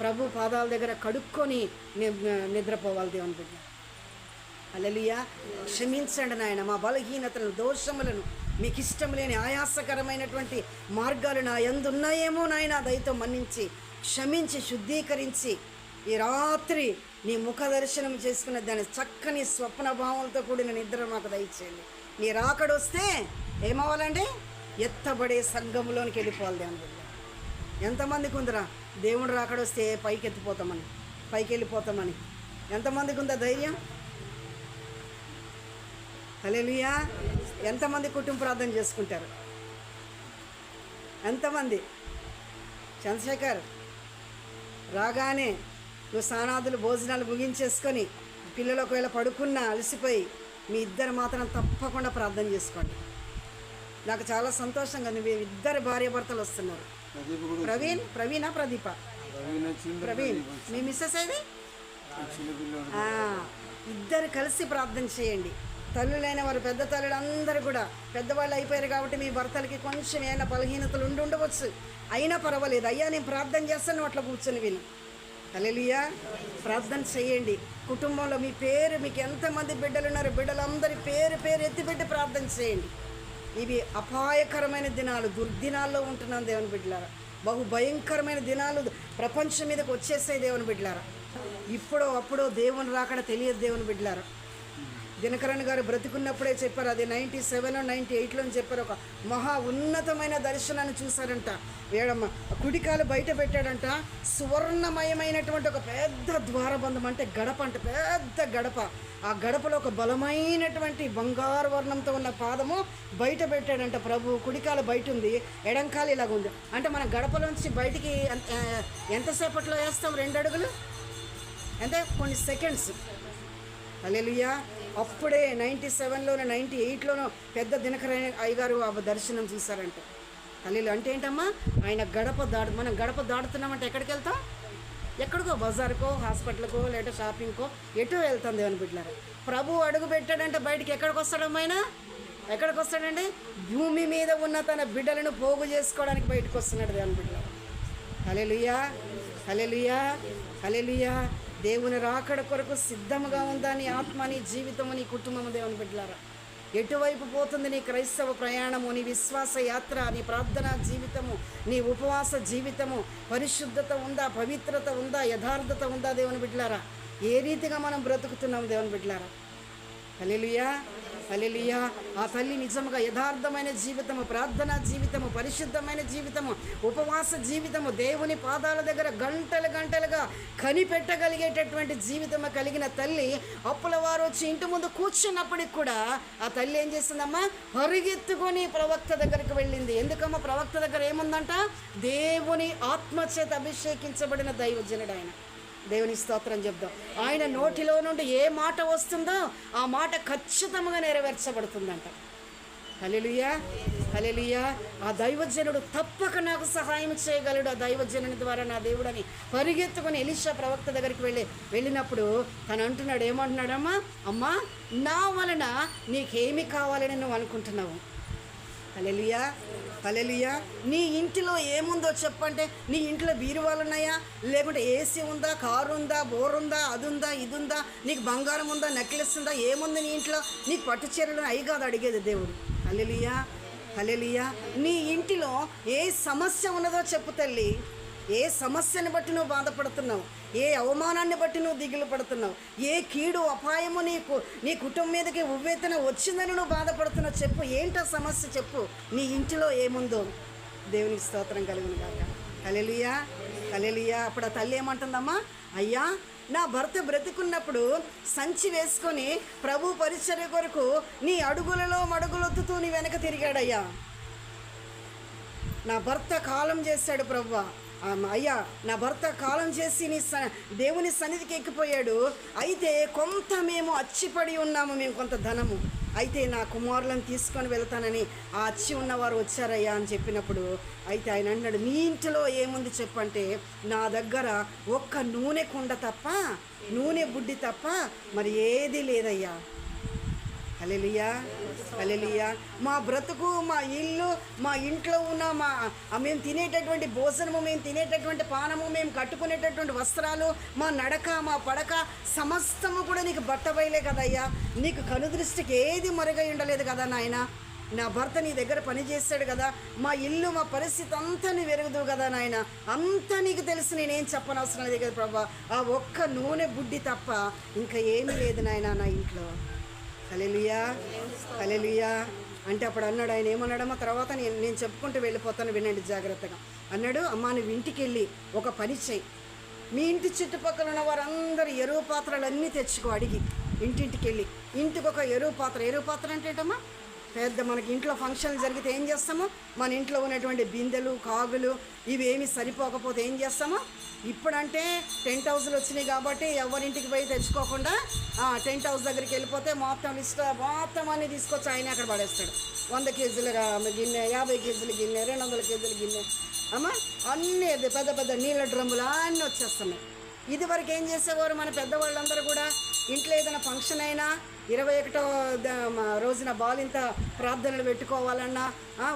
ప్రభు పాదాల దగ్గర కడుక్కొని నిద్రపోవాలి దేవుని బిడ్డ. హల్లెలూయా. క్షమించండి నాయన మా బలహీనతలను, దోషములను, మీకు ఇష్టం లేని ఆయాసకరమైనటువంటి మార్గాలు నా యందు ఉన్నాయేమో నాయన దయతో మన్నించి క్షమించి శుద్ధీకరించి ఈ రాత్రి నీ ముఖ దర్శనం చేసుకున్న దాని చక్కని స్వప్న భావంతో కూడిన నిద్ర మాకు దయచేయండి. నీ రాకడొస్తే ఏమవ్వాలండి? ఎత్తబడే సంఘంలోనికి వెళ్ళిపోవాలి దేవుని బిడ్డ. ఎంతమందికి ఉందిరా దేవుడు రాకడొస్తే పైకి వెళ్ళిపోతామని? ఎంతమందికి ఉందా ధైర్యం? హల్లెలూయా. ఎంతమంది కుటుంబ ప్రార్థన చేసుకుంటారు? ఎంతమంది? చంద్రశేఖర్ రాగానే నువ్వు స్నానాదులు భోజనాలు ముగించేసుకొని పిల్లలు ఒకవేళ పడుకున్నా అలసిపోయి మీ ఇద్దరు మాత్రం తప్పకుండా ప్రార్థన చేసుకోండి. నాకు చాలా సంతోషంగా ఉంది. మీ ఇద్దరు భార్యాభర్తలు వస్తున్నారు. ప్రవీణ్ మీ మిస్సెస్ ఏది? ఇద్దరు కలిసి ప్రార్థన చేయండి. తల్లులైన వారు, పెద్ద తల్లులు అందరూ కూడా పెద్దవాళ్ళు అయిపోయారు కాబట్టి మీ భర్తలకి కొంచెం ఏమైనా బలహీనతలు ఉండవచ్చు. అయినా పర్వాలేదు, అయ్యా నేను ప్రార్థన చేస్తాను అట్లా కూర్చొని విను. హల్లెలూయా. ప్రార్థన చేయండి. కుటుంబంలో మీ పేరు, మీకు ఎంతమంది బిడ్డలు ఉన్నారు, బిడ్డలందరి పేరు ఎత్తిపెట్టి ప్రార్థన చేయండి. ఇవి అపాయకరమైన దినాలు, దుర్దినాల్లో ఉంటున్నాం దేవుని బిడ్డలారా. బహు భయంకరమైన దినాలు ప్రపంచం మీదకి వచ్చేసాయి దేవుని బిడ్డలారా. ఇప్పుడో అప్పుడో దేవుని రాకడ తెలియదు దేవుని బిడ్డలారా. దినకరన్ గారు బ్రతికున్నప్పుడే చెప్పారు, అది 97, 98లో చెప్పారు. ఒక మహా ఉన్నతమైన దర్శనాన్ని చూశారంట. వేడమ్మ కుడికాలు బయట పెట్టాడంట. సువర్ణమయమైనటువంటి ఒక పెద్ద ద్వారబంధం, అంటే గడప, అంటే పెద్ద గడప. ఆ గడపలో ఒక బలమైనటువంటి బంగారు వర్ణంతో ఉన్న పాదము బయట పెట్టాడంట. ప్రభు కుడికాలు బయట ఉంది, ఎడంకాలు ఇలాగ ఉంది. అంటే మన గడపలోంచి బయటికి ఎంతసేపట్లో వేస్తాం? 2 అడుగులు, అంటే కొన్ని సెకండ్స్. హల్లెలూయా. అప్పుడే 97లోనో 98లోనో పెద్ద దినకరన్ అయ్యగారు ఆ దర్శనం చూశారంట. హల్లెలూయా. అంటే ఏంటమ్మా? ఆయన మనం గడప దాడుతున్నామంటే ఎక్కడికి వెళ్తాం? ఎక్కడికో, బజార్కో, హాస్పిటల్కో, లేదా షాపింగ్కో, ఎటో వెళ్తాం దేవుని బిడ్డలారా. ప్రభు అడుగు పెట్టాడంటే బయటికి ఎక్కడికి వస్తాడమ్మా? ఆయన ఎక్కడికి వస్తాడండి? భూమి మీద ఉన్న తన బిడ్డలను పోగు చేసుకోవడానికి బయటకు వస్తున్నాడు దేవుని బిడ్డలారా. హల్లెలూయా, హల్లెలూయా, హల్లెలూయా. దేవుని రాకడ కొరకు సిద్ధముగా ఉందా నీ ఆత్మ, నీ జీవితము, నీ కుటుంబము? దేవుని బిడ్డలారా, ఎటువైపు పోతుంది నీ క్రైస్తవ ప్రయాణము, నీ విశ్వాస యాత్ర, నీ ప్రార్థనా జీవితము, నీ ఉపవాస జీవితము? పరిశుద్ధత ఉందా, పవిత్రత ఉందా, యథార్థత ఉందా? దేవుని బిడ్డలారా, ఏ రీతిగా మనం బ్రతుకుతున్నాము? దేవుని బిడ్డలారా, హల్లెలూయా, హల్లెలూయా. ఆ తల్లి నిజముగా యథార్థమైన జీవితము, ప్రార్థనా జీవితము, పరిశుద్ధమైన జీవితము, ఉపవాస జీవితము, దేవుని పాదాల దగ్గర గంటలు గంటలుగా కనిపెట్టగలిగేటటువంటి జీవితము కలిగిన తల్లి అప్పుల వారు వచ్చి ఇంటి ముందు కూర్చున్నప్పటికి కూడా ఆ తల్లి ఏం చేసిందమ్మా? పరిగెత్తుకొని ప్రవక్త దగ్గరికి వెళ్ళింది. ఎందుకమ్మా? ప్రవక్త దగ్గర ఏముందంట? దేవుని ఆత్మచేత అభిషేకించబడిన దైవజనుడు ఆయన. దేవుని స్తోత్రం చెప్దాం. ఆయన నోటిలో నుండి ఏ మాట వస్తుందో ఆ మాట ఖచ్చితంగా నెరవేర్చబడుతుందంట. హల్లెలూయా, హల్లెలూయా. ఆ దైవజనుడు తప్పక నాకు సహాయం చేయగలడు, ఆ దైవజనుని ద్వారా నా దేవుడని పరిగెత్తుకొని ఎలీషా ప్రవక్త దగ్గరికి వెళ్ళినప్పుడు తను అంటున్నాడు, ఏమంటున్నాడమ్మా? అమ్మా, నా వలన నీకేమి కావాలని నువ్వు అనుకుంటున్నావు? హల్లెలూయా, హల్లెలూయా. నీ ఇంటిలో ఏముందో చెప్పంటే, నీ ఇంట్లో బీరువాలు ఉన్నాయా, లేకుంటే ఏసీ ఉందా, కారు ఉందా, బోర్ ఉందా, అది ఉందా, ఇది ఉందా, నీకు బంగారం ఉందా, నెక్లెస్ ఉందా, ఏముంది నీ ఇంట్లో? నీకు పట్టు చీరలు అయి కాదు అడిగేది దేవుడు. హల్లెలూయా, హల్లెలూయా. నీ ఇంటిలో ఏ సమస్య ఉన్నదో చెప్పు తల్లి. ఏ సమస్యని బట్టి నువ్వు బాధపడుతున్నావు, ఏ అవమానాన్ని బట్టి నువ్వు దిగులు పడుతున్నావు, ఏ కీడు అపాయము నీ కుటుంబం మీదకి ఉవ్వెత్తున వచ్చిందని నువ్వు బాధపడుతున్నావు, చెప్పు. ఏంటో సమస్య చెప్పు. నీ ఇంటిలో ఏముందో? దేవునికి స్తోత్రం కలుగును గాక. హల్లెలూయా, హల్లెలూయా. అప్పుడు ఆ తల్లి ఏమంటుందమ్మా? అయ్యా, నా భర్త బ్రతికున్నప్పుడు సంచి వేసుకొని ప్రభు పరిచర్య కొరకు నీ అడుగులలో మడుగులొత్తుతూ నీ వెనక తిరిగాడయ్యా. నా భర్త కాలం చేశాడు ప్రభువా. అయ్యా, నా భర్త కాలం చేసి దేవుని సన్నిధికి ఎక్కిపోయాడు. అయితే కొంత మేము అచ్చిపడి ఉన్నాము, మేము కొంత ధనము. అయితే నా కుమారులను తీసుకొని వెళ్తానని ఆ అచ్చి ఉన్నవారు వచ్చారయ్యా అని చెప్పినప్పుడు అయితే ఆయన అన్నాడు, మీ ఇంటిలో ఏముంది చెప్పంటే, నా దగ్గర ఒక్క నూనె కుండ తప్ప, నూనె బుడ్డి తప్ప మరి ఏది లేదయ్యా. హల్లెలూయా, హల్లెలూయా. మా బ్రతుకు, మా ఇల్లు, మా ఇంట్లో ఉన్న మేము తినేటటువంటి భోజనము, మేము తినేటటువంటి పానము, మేము కట్టుకునేటటువంటి వస్త్రాలు, మా నడక, మా పడక సమస్తము కూడా నీకు బట్టబయలే కదయ్యా. నీకు కనుదృష్టికి ఏది మరుగై ఉండలేదు కదా నాయన. నా భర్త నీ దగ్గర పని చేస్తాడు కదా, మా ఇల్లు, మా పరిస్థితి అంతా నీ వెరుగుదు కదా నాయన. అంతా నీకు తెలుసు, నేనేం చెప్పనవసరం లేదు కదా ప్రభా. ఆ ఒక్క నూనె బుడ్డి తప్ప ఇంకా ఏమీ లేదు నాయన నా ఇంట్లో. హల్లెలూయా, హల్లెలూయా. అంటే అప్పుడు అన్నాడు, ఆయన ఏమన్నాడమ్మా? తర్వాత నేను చెప్పుకుంటూ వెళ్ళిపోతాను, వినండి జాగ్రత్తగా. అన్నాడు, అమ్మా నువ్వు ఇంటికి వెళ్ళి ఒక పని చెయ్యి. మీ ఇంటి చుట్టుపక్కల ఉన్న వారందరూ ఎరువు పాత్రలన్నీ తెచ్చుకో, అడిగి ఇంటింటికి వెళ్ళి. ఇంటికి ఒక ఎరువు పాత్ర అంటే ఏంటమ్మా? పెద్ద మనకి ఇంట్లో ఫంక్షన్లు జరిగితే ఏం చేస్తాము? మన ఇంట్లో ఉన్నటువంటి బిందెలు, కాగులు ఇవేమి సరిపోకపోతే ఏం చేస్తాము? ఇప్పుడంటే టెంట్ హౌస్లు వచ్చినాయి కాబట్టి ఎవరింటికి పోయి తెచ్చుకోకుండా టెంట్ హౌస్ దగ్గరికి వెళ్ళిపోతే మొత్తం లిస్ట్ మొత్తం అన్నీ తీసుకొచ్చి ఆయన అక్కడ పడేస్తాడు. 100 కేజీల గిన్నె, 50 కేజీల గిన్నె, 200 కేజీల గిన్నె, అమ్మా అన్నీ పెద్ద పెద్ద నీళ్ళ డ్రమ్ములు అన్నీ వచ్చేస్తున్నాయి. ఇదివరకు ఏం చేసేవారు మన పెద్దవాళ్ళందరూ కూడా? ఇంట్లో ఏదైనా ఫంక్షన్ అయినా 21వ రోజున బాలింత ప్రార్థనలు పెట్టుకోవాలన్నా,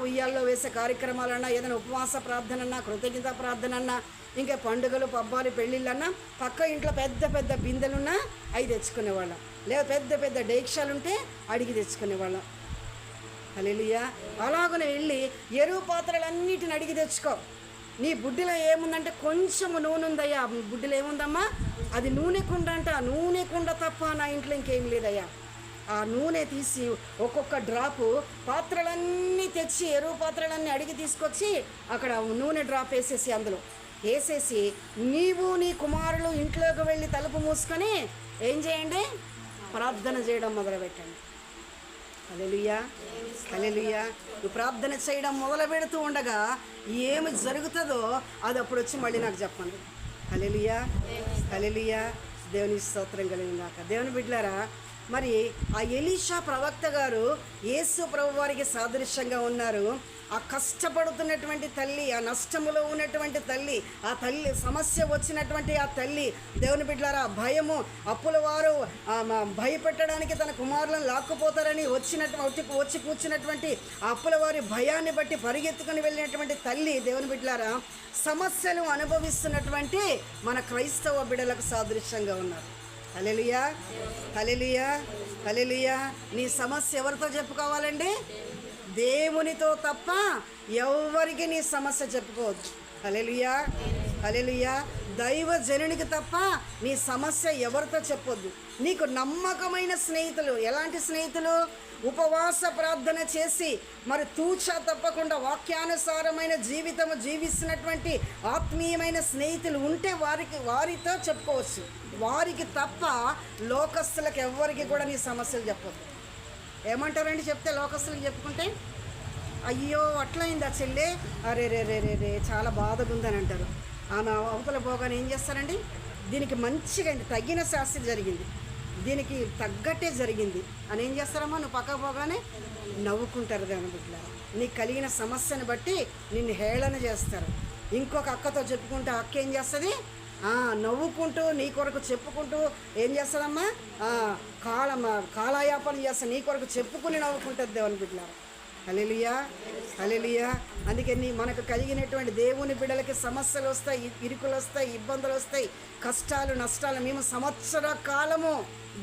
ఉయ్యాల్లో వేసే కార్యక్రమాలన్నా, ఏదైనా ఉపవాస ప్రార్థన, కృతజ్ఞత ప్రార్థన అన్నా, ఇంకా పండుగలు, పబ్బాలు, పెళ్ళిళ్ళన్నా పక్క ఇంట్లో పెద్ద పెద్ద బిందెలున్నా అవి తెచ్చుకునేవాళ్ళం, లేదా పెద్ద పెద్ద డేక్షాలుంటే అడిగి తెచ్చుకునేవాళ్ళం. హల్లెలూయా. అలాగనే వెళ్ళి ఎరువు పాత్రలన్నిటిని అడిగి తెచ్చుకో. నీ బుడ్డిలో ఏముందంటే కొంచెము నూనె ఉందయ్యా. బుడ్డిలో ఏముందమ్మా? అది నూనె కుండ అంట. నూనె కుండ తప్ప నా ఇంట్లో ఇంకేం లేదయ్యా. ఆ నూనె తీసి ఒక్కొక్క డ్రాపు పాత్రలన్నీ తెచ్చి, ఎరువు పాత్రలన్నీ అడిగి తీసుకొచ్చి అక్కడ నూనె డ్రాప్ వేసేసి అందులో వేసేసి నీవు నీ కుమారులు ఇంట్లోకి వెళ్ళి తలుపు మూసుకొని ఏం చేయండి? ప్రార్థన చేయడం మొదలుపెట్టండి. హల్లెలూయా, హల్లెలూయా. నువ్వు ప్రార్థన చేయడం మొదలు పెడుతూ ఉండగా ఏమి జరుగుతుందో అది అప్పుడు వచ్చి మళ్ళీ నాకు చెప్పండి. హల్లెలూయా, హల్లెలూయా. దేవుని స్తోత్రం కలిగిన గాక. దేవుని బిడ్డలారా, మరి ఆ ఎలీషా ప్రవక్త గారు యేసు ప్రభు వారికి సాదృశ్యంగా ఉన్నారు. ఆ కష్టపడుతున్నటువంటి తల్లి, ఆ నష్టములో ఉన్నటువంటి తల్లి, ఆ తల్లి సమస్య వచ్చినటువంటి ఆ తల్లి, దేవుని బిడ్డలారా, భయము, అప్పుల వారు భయపెట్టడానికి తన కుమారులను లాక్కుపోతారని వచ్చి కూర్చున్నటువంటి ఆ అప్పుల వారి భయాన్ని బట్టి పరిగెత్తుకుని వెళ్ళినటువంటి తల్లి, దేవుని బిడ్డలారా, సమస్యలు అనుభవిస్తున్నటువంటి మన క్రైస్తవ బిడ్డలకు సాదృశ్యంగా ఉన్నారు. హల్లెలూయా, హల్లెలూయా, హల్లెలూయా. నీ సమస్య ఎవరితో చెప్పుకోవాలండి? దేవునితో తప్ప ఎవరికి నీ సమస్య చెప్పుకోవద్దు. హల్లెలూయా, హల్లెలూయా. దైవజనునికి తప్ప నీ సమస్య ఎవరితో చెప్పొద్దు. నీకు నమ్మకమైన స్నేహితులు, ఎలాంటి స్నేహితులు? ఉపవాస ప్రార్థన చేసి మరి తూచా తప్పకుండా వాక్యానుసారమైన జీవితము జీవిస్తున్నటువంటి ఆత్మీయమైన స్నేహితులు ఉంటే వారితో చెప్పుకోవచ్చు. వారికి తప్ప లోకస్తులకు ఎవరికి కూడా నీ సమస్యలు చెప్పొద్దు. ఏమంటారండి చెప్తే? లోకస్తులకు చెప్పుకుంటే, అయ్యో అట్లయింది ఆ చెల్లె, అరే రే రే రే రే చాలా బాధగా ఉందని అంటారు. ఆమె అవతల పోగానే ఏం చేస్తారండి? దీనికి మంచిగా అయింది, తగిన శాస్త్రి జరిగింది, దీనికి తగ్గట్టే జరిగింది అని ఏం చేస్తారమ్మా? నువ్వు పక్క పోగానే నవ్వుకుంటారు. దాని బిడ్డ నీకు కలిగిన సమస్యను బట్టి నిన్ను హేళన చేస్తారు. ఇంకొక అక్కతో చెప్పుకుంటే అక్క ఏం చేస్తుంది? నవ్వుకుంటూ నీ కొరకు చెప్పుకుంటూ ఏం చేస్తారమ్మా? కాలయాపన చేస్తా, నీ కొరకు చెప్పుకుని నవ్వుకుంటుంది దేవుని బిడ్డలారా. హల్లెలూయా, హల్లెలూయా. అందుకే మనకు కలిగినటువంటి దేవుని బిడ్డలకి సమస్యలు వస్తాయి, ఇరుకులు వస్తాయి, ఇబ్బందులు వస్తాయి, కష్టాలు నష్టాలు. మేము సంవత్సర కాలము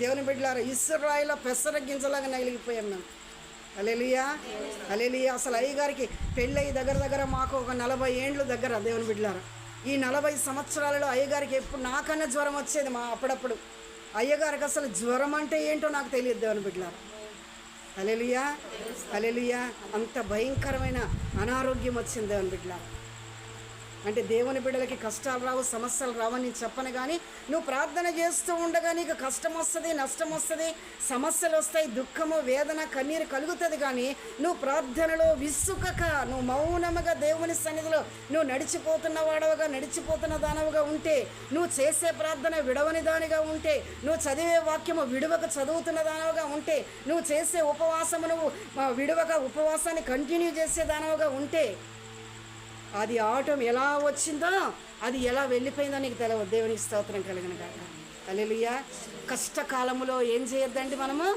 దేవుని బిడ్డలారా ఇశ్రాయేలు పెసర గింజలాగా నలిగిపోయాం మేము. హల్లెలూయా, హల్లెలూయా. అసలు అయ్యగారికి పెళ్ళయి దగ్గర మాకు ఒక 40 ఏండ్లు దగ్గర దేవుని బిడ్డలారా. ఈ 40 సంవత్సరాలలో అయ్యగారికి ఎప్పుడు నాకన్నా జ్వరం వచ్చేది. అప్పుడప్పుడు అయ్యగారికి అసలు జ్వరం అంటే ఏంటో నాకు తెలియదు దేవుని బిడ్డలారా. హల్లెలూయా, హల్లెలూయా. అంత భయంకరమైన అనారోగ్యం వచ్చింది దేవుని బిడ్డలారా. అంటే దేవుని బిడ్డలకి కష్టాలు రావు, సమస్యలు రావని నేను చెప్పను, కానీ నువ్వు ప్రార్థన చేస్తూ ఉండగా నీకు కష్టం వస్తుంది, నష్టం వస్తుంది, సమస్యలు వస్తాయి, దుఃఖము, వేదన, కన్నీరు కలుగుతుంది. కానీ నువ్వు ప్రార్థనలో విసుకక, నువ్వు మౌనముగా దేవుని సన్నిధిలో నువ్వు నడిచిపోతున్న దానవుగా ఉంటే, నువ్వు చేసే ప్రార్థన విడవని దానిగా ఉంటే, నువ్వు చదివే వాక్యము విడవక చదువుతున్న దానవుగా ఉంటే, నువ్వు చేసే ఉపవాసము నువ్వు విడవక ఉపవాసాన్ని కంటిన్యూ చేసే దానవుగా ఉంటే, అది ఆటం ఎలా వచ్చిందో అది ఎలా వెళ్ళిపోయిందో నీకు తెలియదు. దేవునికి స్తోత్రం కలిగిన కాక. హల్లెలూయా. కష్టకాలములో ఏం చేయొద్దండి మనము?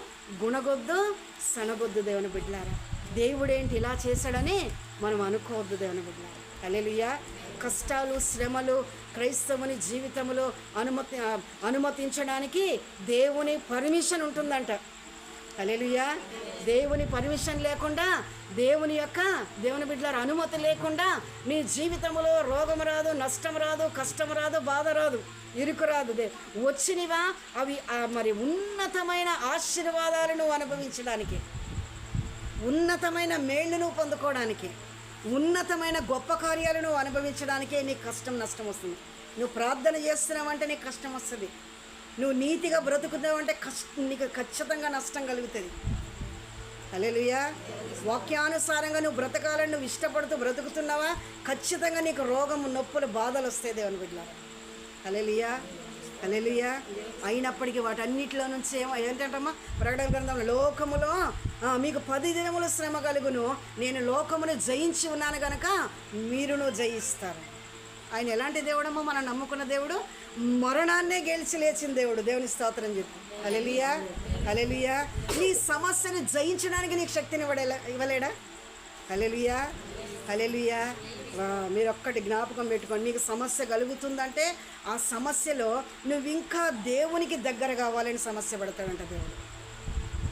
గుణగొద్దు, సనగొద్దు దేవుని బిడ్డలారా. దేవుడేంటి ఇలా చేశాడని మనం అనుకోవద్దు దేవుని బిడ్డలారా. హల్లెలూయా. కష్టాలు, శ్రమలు క్రైస్తవుని జీవితంలో అనుమతించడానికి దేవుని పర్మిషన్ ఉంటుందంట. హల్లెలూయా. దేవుని పర్మిషన్ లేకుండా, దేవుని బిడ్డల అనుమతి లేకుండా నీ జీవితంలో రోగం రాదు, నష్టం రాదు, కష్టం రాదు, బాధ రాదు, ఇరుకు రాదు. వచ్చినవా అవి మరి ఉన్నతమైన ఆశీర్వాదాలను అనుభవించడానికి, ఉన్నతమైన మేళ్లను పొందుకోవడానికి, ఉన్నతమైన గొప్ప కార్యాలను అనుభవించడానికే నీకు కష్టం, నష్టం వస్తుంది. నువ్వు ప్రార్థన చేస్తున్నావంటే నీకు కష్టం వస్తుంది. నువ్వు నీతిగా బ్రతుకుతావంటే నీకు ఖచ్చితంగా నష్టం కలుగుతుంది. హల్లెలూయా. వాక్యానుసారంగా నువ్వు బ్రతకాలని నువ్వు ఇష్టపడుతూ బ్రతుకుతున్నావా, ఖచ్చితంగా నీకు రోగము, నొప్పులు, బాధలు వస్తాయి దేవుని బిడ్డలారా. హల్లెలూయా, హల్లెలూయా. అయినప్పటికీ వాటన్నిటిలో నుంచి ఏంటంటమ్మా? ప్రకటన గ్రంథంలో లోకములో మీకు 10 దినములు శ్రమ కలుగును, నేను లోకమును జయించి ఉన్నాను కనుక మీరును జయిస్తారు. ఆయన ఎలాంటి దేవుడమ్మో? మనం నమ్ముకున్న దేవుడు మరణాన్నే గెలిచి లేచిన దేవుడు. దేవుని స్తోత్రం చెప్పు. హల్లెలూయా, హల్లెలూయా. నీ సమస్యను జయించడానికి నీకు శక్తిని ఇవ్వలేడా? హల్లెలూయా, హల్లెలూయా. మీరు ఒక్కటి జ్ఞాపకం పెట్టుకోండి. నీకు సమస్య కలుగుతుందంటే ఆ సమస్యలో నువ్వు ఇంకా దేవునికి దగ్గర కావాలని సమస్య పడతాడంట దేవుడు.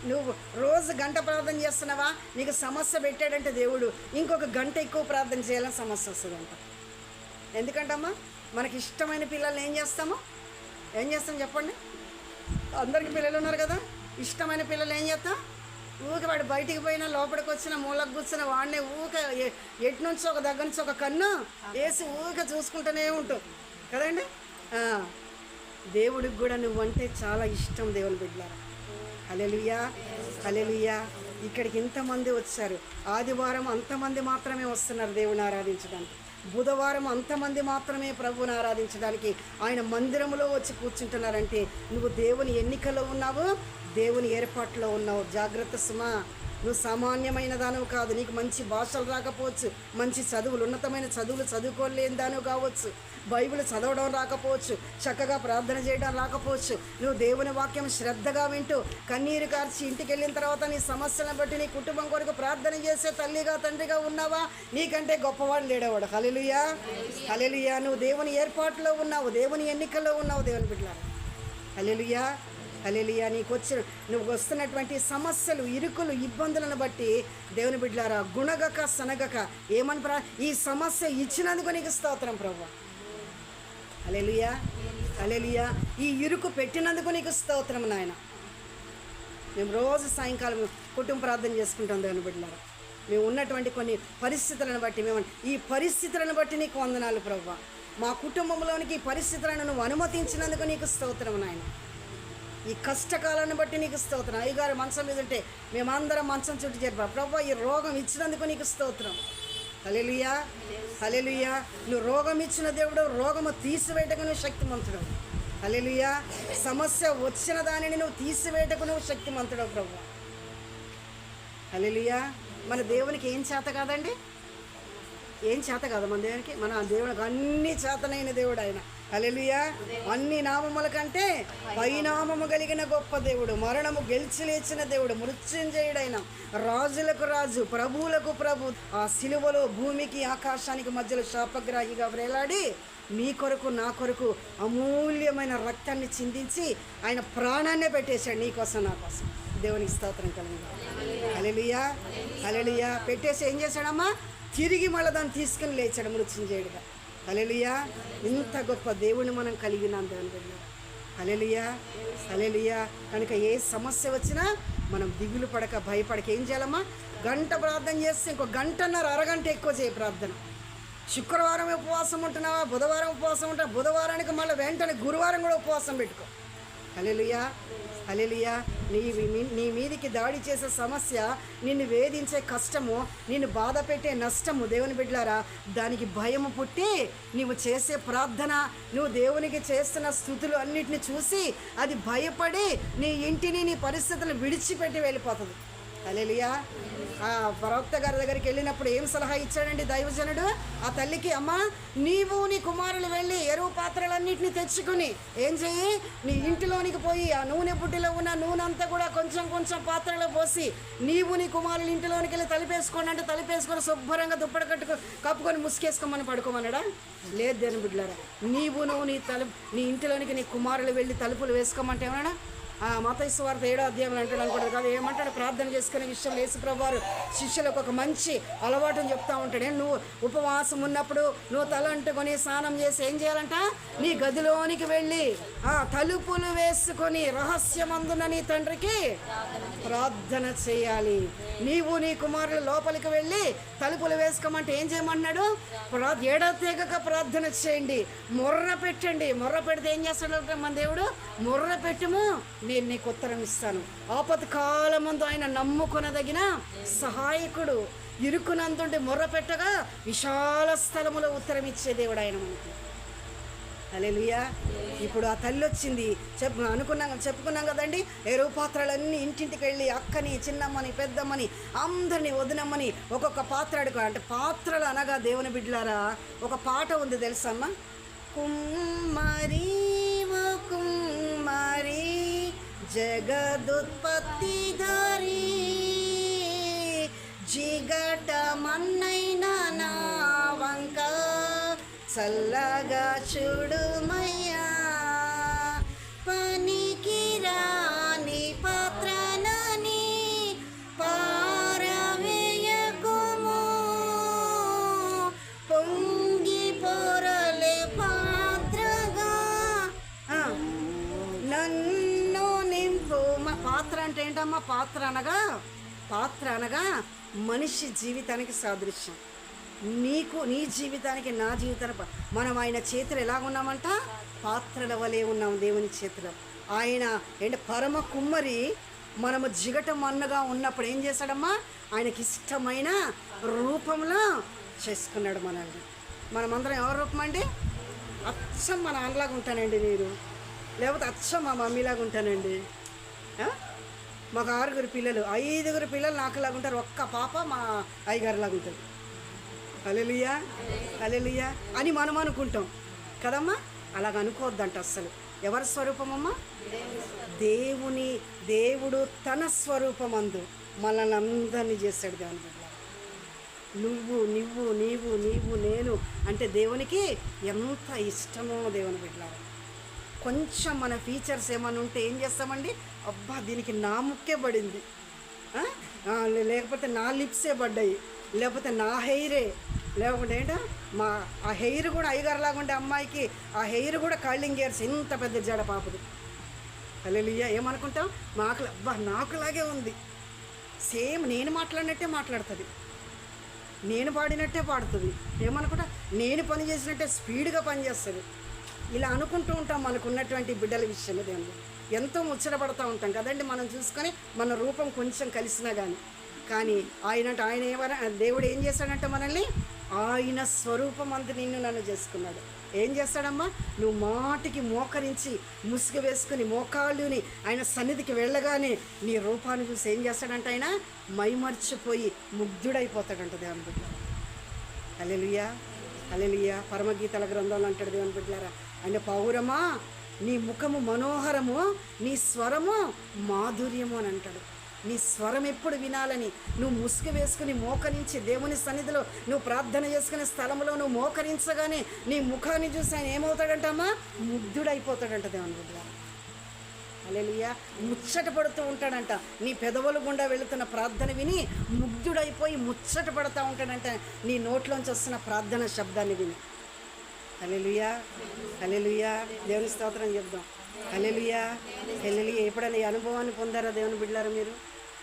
నువ్వు రోజు గంట ప్రార్థన చేస్తున్నావా, నీకు సమస్య పెట్టాడంటే దేవుడు ఇంకొక గంట ఎక్కువ ప్రార్థన చేయాలని సమస్య వస్తుందంట. ఎందుకంటమ్మా? మనకి ఇష్టమైన పిల్లల్ని ఏం చేస్తాం చెప్పండి? అందరికీ పిల్లలు ఉన్నారు కదా. ఇష్టమైన పిల్లలు ఏం చేస్తాం? ఊరికే వాడు బయటికి పోయినా, లోపలికి వచ్చిన, మూలకు కూర్చున్న వాడిని ఊరికే ఎటు నుంచి ఒక దగ్గర నుంచి ఒక కన్ను వేసి ఊరికే చూసుకుంటూనే ఉంటాం కదండి. దేవుడికి కూడా నువ్వంటే చాలా ఇష్టం దేవుని బిడ్డలారా. హల్లెలూయా, హల్లెలూయా. ఇక్కడికి ఇంతమంది వచ్చారు. ఆదివారం అంతమంది మాత్రమే వస్తున్నారు దేవుని ఆరాధించడానికి. బుధవారం అంతమంది మాత్రమే ప్రభువుని ఆరాధించడానికి ఆయన మందిరంలో వచ్చి కూర్చుంటున్నారంటే నువ్వు దేవుని ఎన్నికలో ఉన్నావు, దేవుని ఏర్పాట్లో ఉన్నావు. జాగ్రత్త సుమా, నువ్వు సామాన్యమైన దానవు కాదు. నీకు మంచి భాషలు రాకపోవచ్చు, మంచి చదువులు, ఉన్నతమైన చదువులు చదువుకోలేని దానవు కావచ్చు, బైబిల్ చదవడం రాకపోవచ్చు, చక్కగా ప్రార్థన చేయడం రాకపోవచ్చు. నువ్వు దేవుని వాక్యం శ్రద్ధగా వింటూ కన్నీరు కార్చి ఇంటికి వెళ్ళిన తర్వాత నీ సమస్యలను బట్టి నీ కుటుంబం కొరకు ప్రార్థన చేసే తల్లిగా తండ్రిగా ఉన్నావా? నీకంటే గొప్పవాడు లేడవాడు. హల్లెలూయా, హల్లెలూయా. నువ్వు దేవుని ఏర్పాటులో ఉన్నావు, దేవుని ఎన్నికల్లో ఉన్నావు దేవుని బిడ్డలారా. హల్లెలూయా, హల్లెలూయా. నువ్వు వస్తున్నటువంటి సమస్యలు, ఇరుకులు, ఇబ్బందులను బట్టి దేవుని బిడ్డలారా గుణగక సనగక ఏమని ఈ సమస్య ఇచ్చినందుకు నీకు స్తోత్రం ప్రభువా. హల్లెలూయా, హల్లెలూయా. ఈ ఇరుకు పెట్టినందుకు నీకు స్తోత్రం నాయన. మేము రోజు సాయంకాలం కుటుంబ ప్రార్థన చేసుకుంటాం దేవుని బిడ్డలారా. మేము ఉన్నటువంటి కొన్ని పరిస్థితులను బట్టి ఈ పరిస్థితులను బట్టి నీకు వందనాలు ప్రభువా. మా కుటుంబంలోనికి ఈ పరిస్థితులను నువ్వు అనుమతించినందుకు నీకు స్తోత్రం నాయన. ఈ కష్టకాలాన్ని బట్టి నీకు స్తోత్రం. అయ్యగారు మంచం మీద ఉంటే మేమందరం మంచం చుట్టూ చేరిపా ప్రభువా, ఈ రోగం ఇచ్చినందుకు నీకు స్తోత్రం. హల్లెలూయా, హల్లెలూయా. నువ్వు రోగం ఇచ్చిన దేవుడు, రోగము తీసివేయటకు నువ్వు శక్తిమంతుడు. హల్లెలూయా. సమస్య వచ్చిన దానిని నువ్వు తీసివేయటకు నువ్వు శక్తిమంతుడు ప్రభువా. హల్లెలూయా. మన దేవునికి ఏం చేత కాదండి? ఏం చేత కాదు మన దేవునికి? మన దేవునికి అన్ని చేతనైన దేవుడు ఆయన. హల్లెలూయా. అన్ని నామముల కంటే పైనామము కలిగిన గొప్ప దేవుడు, మరణము గెలిచి లేచిన దేవుడు, మృత్యుంజయుడైన, రాజులకు రాజు, ప్రభువులకు ప్రభు. ఆ సిలువలో భూమికి ఆకాశానికి మధ్యలో శాపగ్రాహిగా వేలాడి నీ కొరకు నా కొరకు అమూల్యమైన రక్తాన్ని చిందించి ఆయన ప్రాణాన్నే పెట్టేశాడు నీ కోసం నా కోసం. దేవునికి స్తోత్రం కలిగింది. హల్లెలూయా, హల్లెలూయా. పెట్టేసి ఏం చేశాడమ్మా? తిరిగి మళ్ళీ దాన్ని తీసుకుని లేచాడు మృత్యుంజయుడిగా. హల్లెలూయా. ఇంత గొప్ప దేవుని మనం కలిగినాం దేవుని బిడ్డ. హల్లెలూయా, హల్లెలూయా. కనుక ఏ సమస్య వచ్చినా మనం దిగులు పడక భయపడక ఏం చేయాలమ్మా? గంట ప్రార్థన చేస్తే ఇంకో గంటన్నర అరగంట ఎక్కువ చేయ ప్రార్థన. శుక్రవారం ఉపవాసం ఉంటున్నావా? బుధవారం ఉపవాసం ఉంటావా? బుధవారానికి మళ్ళీ వెంటనే గురువారం కూడా ఉపవాసం పెట్టుకో. హల్లెలూయా, హల్లెలూయా. నీ మీదికి దాడి చేసే సమస్య, నిన్ను వేధించే కష్టము, నిన్ను బాధ పెట్టే నష్టము దేవుని బిడ్డలారా, దానికి భయము పుట్టి నీవు చేసే ప్రార్థన, నువ్వు దేవునికి చేస్తున్న స్తుతులు అన్నిటిని చూసి అది భయపడి నీ ఇంటిని, నీ పరిస్థితులను విడిచిపెట్టి వెళ్ళిపోతుంది. హల్లెలూయా. ఆ ప్రవక్త గారి దగ్గరికి వెళ్ళినప్పుడు ఏం సలహా ఇచ్చాడండి దైవజనుడు ఆ తల్లికి? అమ్మా, నీవు నీ కుమారులు వెళ్ళి ఎరువు పాత్రలన్నింటినీ తెచ్చుకుని ఏం చెయ్యి, నీ ఇంటిలోనికి పోయి ఆ నూనె బుడ్డిలో ఉన్న నూనె అంతా కూడా కొంచెం కొంచెం పాత్రలో పోసి నీవు నీ కుమారులు ఇంటిలోనికి వెళ్ళి తలుపేసుకోండి అంటే తలుపేసుకొని శుభ్రంగా దుప్పటి కప్పుకొని ముసుకేసుకోమని పడుకోమన్నాడా? లేదు దేని బిడ్డలారా. నువ్వు నీ ఇంటిలోనికి నీ కుమారులు వెళ్ళి తలుపులు వేసుకోమంటే ఏమన్నా? మత్తయి సువార్త 7వ అధ్యాయంలో అంటాడు అనుకుంటారు కదా, ఏమంటాడు? ప్రార్థన చేసుకునే విషయంలో యేసుప్రభువారు శిష్యులకు ఒక మంచి అలవాటుని చెప్తా ఉంటాడు. నువ్వు ఉపవాసం ఉన్నప్పుడు నువ్వు తల అంటుకొని స్నానం చేసి ఏం చేయాలంట? నీ గదిలోనికి వెళ్ళి తలుపులు వేసుకొని రహస్యమందున నీ తండ్రికి ప్రార్థన చేయాలి. నీవు నీ కుమారులు లోపలికి వెళ్ళి తలుపులు వేసుకోమంటే ఏం చేయమన్నాడు? ఎడతెగక ప్రార్థన చేయండి, మొర్ర పెట్టండి. మొర్ర పెడితే ఏం చేస్తాడు మన దేవుడు? మొర్ర పెట్టుము, నేను నీకు ఉత్తరం ఇస్తాను. ఆపత్కాలమందు ఆయన నమ్ముకొనదగిన సహాయకుడు. ఇరుకునందుండి మొర్ర పెట్టగా విశాల స్థలములో ఉత్తరం ఇచ్చే దేవుడు ఆయన మనకి. హల్లెలూయా. ఇప్పుడు ఆ తల్లి వచ్చింది, చెప్పుకున్నాం కదండి. ఎరువు పాత్రలన్నీ ఇంటింటికి వెళ్ళి అక్కని, చిన్నమ్మని, పెద్దమ్మని, అందరినీ వదినమ్మని ఒక్కొక్క పాత్ర అడుగు. అంటే పాత్రలు అనగా దేవుని బిడ్డలారా ఒక పాట ఉంది తెలుసమ్మా? కుమ్మరి కుమ్మరి జగదుత్పత్తిధారి జిగట మన్నైన నా వంక చల్లగా చూడుమయ్యా, పనికి రాని పాత్రలని పారవేయకుము, పొంగి పొరలే పాత్రగా నన్ను నింపు. పాత్ర అంటే ఏంటమ్మా? పాత్ర అనగా మనిషి జీవితానికి సాదృశ్యం. నీ జీవితానికి, నా జీవితానికి మనం ఆయన చేతులు ఎలాగున్నామంట? పాత్రల వలె ఉన్నాం దేవుని చేతిలో. ఆయన పరమ కుమ్మరి మనము జిగట మన్నుగా ఉన్నప్పుడు ఏం చేశాడమ్మా? ఆయనకి ఇష్టమైన రూపంలో చేసుకున్నాడు మనల్ని. మనమందరం ఎవరి రూపం అండి? అచ్చం మా నాన్నలాగా ఉంటానండి నేను, లేకపోతే అచ్చం మా మమ్మీలాగా ఉంటానండి. మాకు 6 పిల్లలు, 5 పిల్లలు నాకులాగా ఉంటారు, ఒక్క పాప మా అయ్యగారిలాగా ఉంటుంది. హల్లెలూయా హల్లెలూయా అని మనం అనుకుంటాం కదమ్మా. అలాగ అనుకోవద్దంట అస్సలు. ఎవరి స్వరూపమమ్మా? దేవుడు తన స్వరూపమందు మనల్ని అందరినీ చేశాడు. దేవుని బిడ్డ, నువ్వు నేను అంటే దేవునికి ఎంత ఇష్టమో దేవుని బిడ్డ. కొంచెం మన ఫీచర్స్ ఏమైనా ఉంటే ఏం చేస్తామండి? అబ్బా దీనికి నా ముక్కే పడింది, లేకపోతే నా లిప్సే పడ్డాయి, లేకపోతే నా హెయిరే, లేకుంటే ఏంటో ఆ హెయిర్ కూడా అయ్యగారులాగా ఉండే అమ్మాయికి ఆ హెయిర్ కూడా కర్లింగ్ హెయిర్స్ ఇంత పెద్ద జడ పాపది. హల్లెలూయా. ఏమనుకుంటాం? అబ్బా నాకులాగే ఉంది, సేమ్ నేను మాట్లాడినట్టే మాట్లాడుతుంది, నేను పాడినట్టే పాడుతుంది. ఏమనుకుంటా? నేను పని చేసినట్టే స్పీడ్గా పనిచేస్తుంది. ఇలా అనుకుంటూ ఉంటాం మనకున్నటువంటి బిడ్డల విషయంలో. దేవుడు ఎంతో ముచ్చటపడుతూ ఉంటాం కదండి మనం చూసుకొని, మన రూపం కొంచెం కలిసినా కానీ ఆయన దేవుడు ఏం చేశాడంటే మనల్ని ఆయన స్వరూపం అంతా నన్ను చేసుకున్నాడు. ఏం చేస్తాడమ్మా? నువ్వు మాటికి మోకరించి ముసుగు వేసుకుని మోకాళ్ళుని ఆయన సన్నిధికి వెళ్ళగానే నీ రూపాన్ని చూసి ఏం చేస్తాడంటే ఆయన మైమర్చిపోయి ముగ్ధుడైపోతాడంట దేవుని బిడ్డ. హల్లెలూయా హల్లెలూయా. పరమగీతాల గ్రంథంలో అంటాడు దేవుని బిడ్డలారా, ఆయన పౌరమా నీ ముఖము మనోహరము, నీ స్వరము మాధుర్యము అని అంటాడు. నీ స్వరం ఎప్పుడు వినాలని నువ్వు ముసుగు వేసుకుని మోకరించి దేవుని సన్నిధిలో నువ్వు ప్రార్థన చేసుకునే స్థలంలో నువ్వు మోకరించగానే నీ ముఖాన్ని చూసి ఆయన ఏమవుతాడంటమ్మా? ముగ్ధుడైపోతాడంట దేవుని బిడ్డ. హల్లెలూయా. ముచ్చట పడుతూ ఉంటాడంట. నీ పెదవుల గుండా వెళుతున్న ప్రార్థన విని ముగ్ధుడైపోయి ముచ్చట పడుతూ ఉంటాడంట నీ నోట్లోంచి వస్తున్న ప్రార్థన శబ్దాన్ని విని. హల్లెలూయా హల్లెలూయా. దేవుని స్తోత్రం చెప్దాం. హల్లెలూయా హల్లెలూయా. ఎప్పుడైనా ఈ అనుభవాన్ని పొందారా దేవుని బిడ్డలారా మీరు?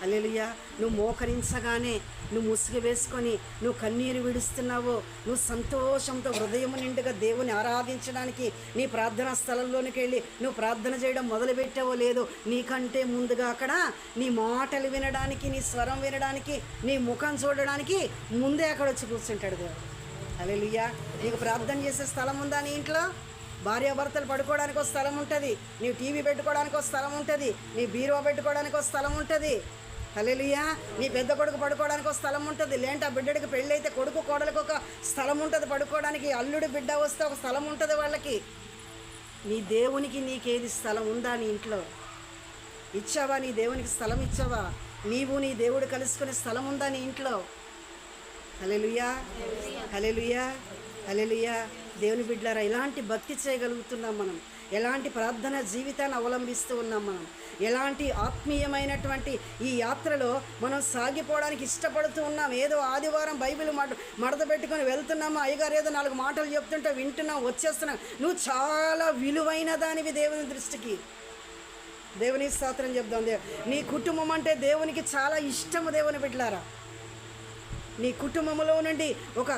హల్లెలూయా. నువ్వు మోకరించగానే, నువ్వు ముసుగు వేసుకొని నువ్వు కన్నీరు విడుస్తున్నావో, నువ్వు సంతోషంతో హృదయం నిండుగా దేవుని ఆరాధించడానికి నీ ప్రార్థనా స్థలంలోనికి వెళ్ళి నువ్వు ప్రార్థన చేయడం మొదలుపెట్టావో లేదో, నీకంటే ముందుగా అక్కడ నీ మాటలు వినడానికి, నీ స్వరం వినడానికి, నీ ముఖం చూడడానికి ముందే అక్కడ వచ్చి కూర్చుంటాడు దేవుడు. హల్లెలూయా. నీకు ప్రార్థన చేసే స్థలం ఉందా నీ ఇంట్లో? భార్యాభర్తలు పడుకోవడానికి ఒక స్థలం ఉంటుంది, నీ టీవీ పెట్టుకోవడానికి ఒక స్థలం ఉంటుంది, నీ బీరువా పెట్టుకోవడానికి ఒక స్థలం ఉంటుంది. హల్లెలూయా. నీ పెద్ద కొడుకు పడుకోవడానికి ఒక స్థలం ఉంటుంది, లేదంటే ఆ బిడ్డడికి పెళ్ళి అయితే కొడుకు కోడలకు ఒక స్థలం ఉంటుంది పడుకోవడానికి, అల్లుడు బిడ్డ వస్తే ఒక స్థలం ఉంటుంది వాళ్ళకి. నీ దేవునికి నీకేది స్థలం ఉందా నీ ఇంట్లో? ఇచ్చావా? నీ దేవునికి స్థలం ఇచ్చావా? నీవు నీ దేవుడు కలుసుకునే స్థలం ఉందా నీ ఇంట్లో? హల్లెలూయా హల్లెలూయా హల్లెలూయా. దేవుని బిడ్డలారా, ఎలాంటి భక్తి చేయగలుగుతున్నాం మనం, ఎలాంటి ప్రార్థన జీవితాన్ని అవలంబిస్తూ ఉన్నాం మనం, ఎలాంటి ఆత్మీయమైనటువంటి ఈ యాత్రలో మనం సాగిపోవడానికి ఇష్టపడుతూ ఉన్నాం. ఏదో ఆదివారం బైబిల్ మడత పెట్టుకొని వెళ్తున్నామా, అయ్యగారు ఏదో 4 మాటలు చెప్తుంటే వింటున్నాం, వచ్చేస్తున్నాం. నువ్వు చాలా విలువైన దానివి దేవుని దృష్టికి. దేవుని స్తోత్రం చెప్దాం. నీ కుటుంబం అంటే దేవునికి చాలా ఇష్టము దేవుని బిడ్డలారా. నీ కుటుంబంలో నుండి ఒక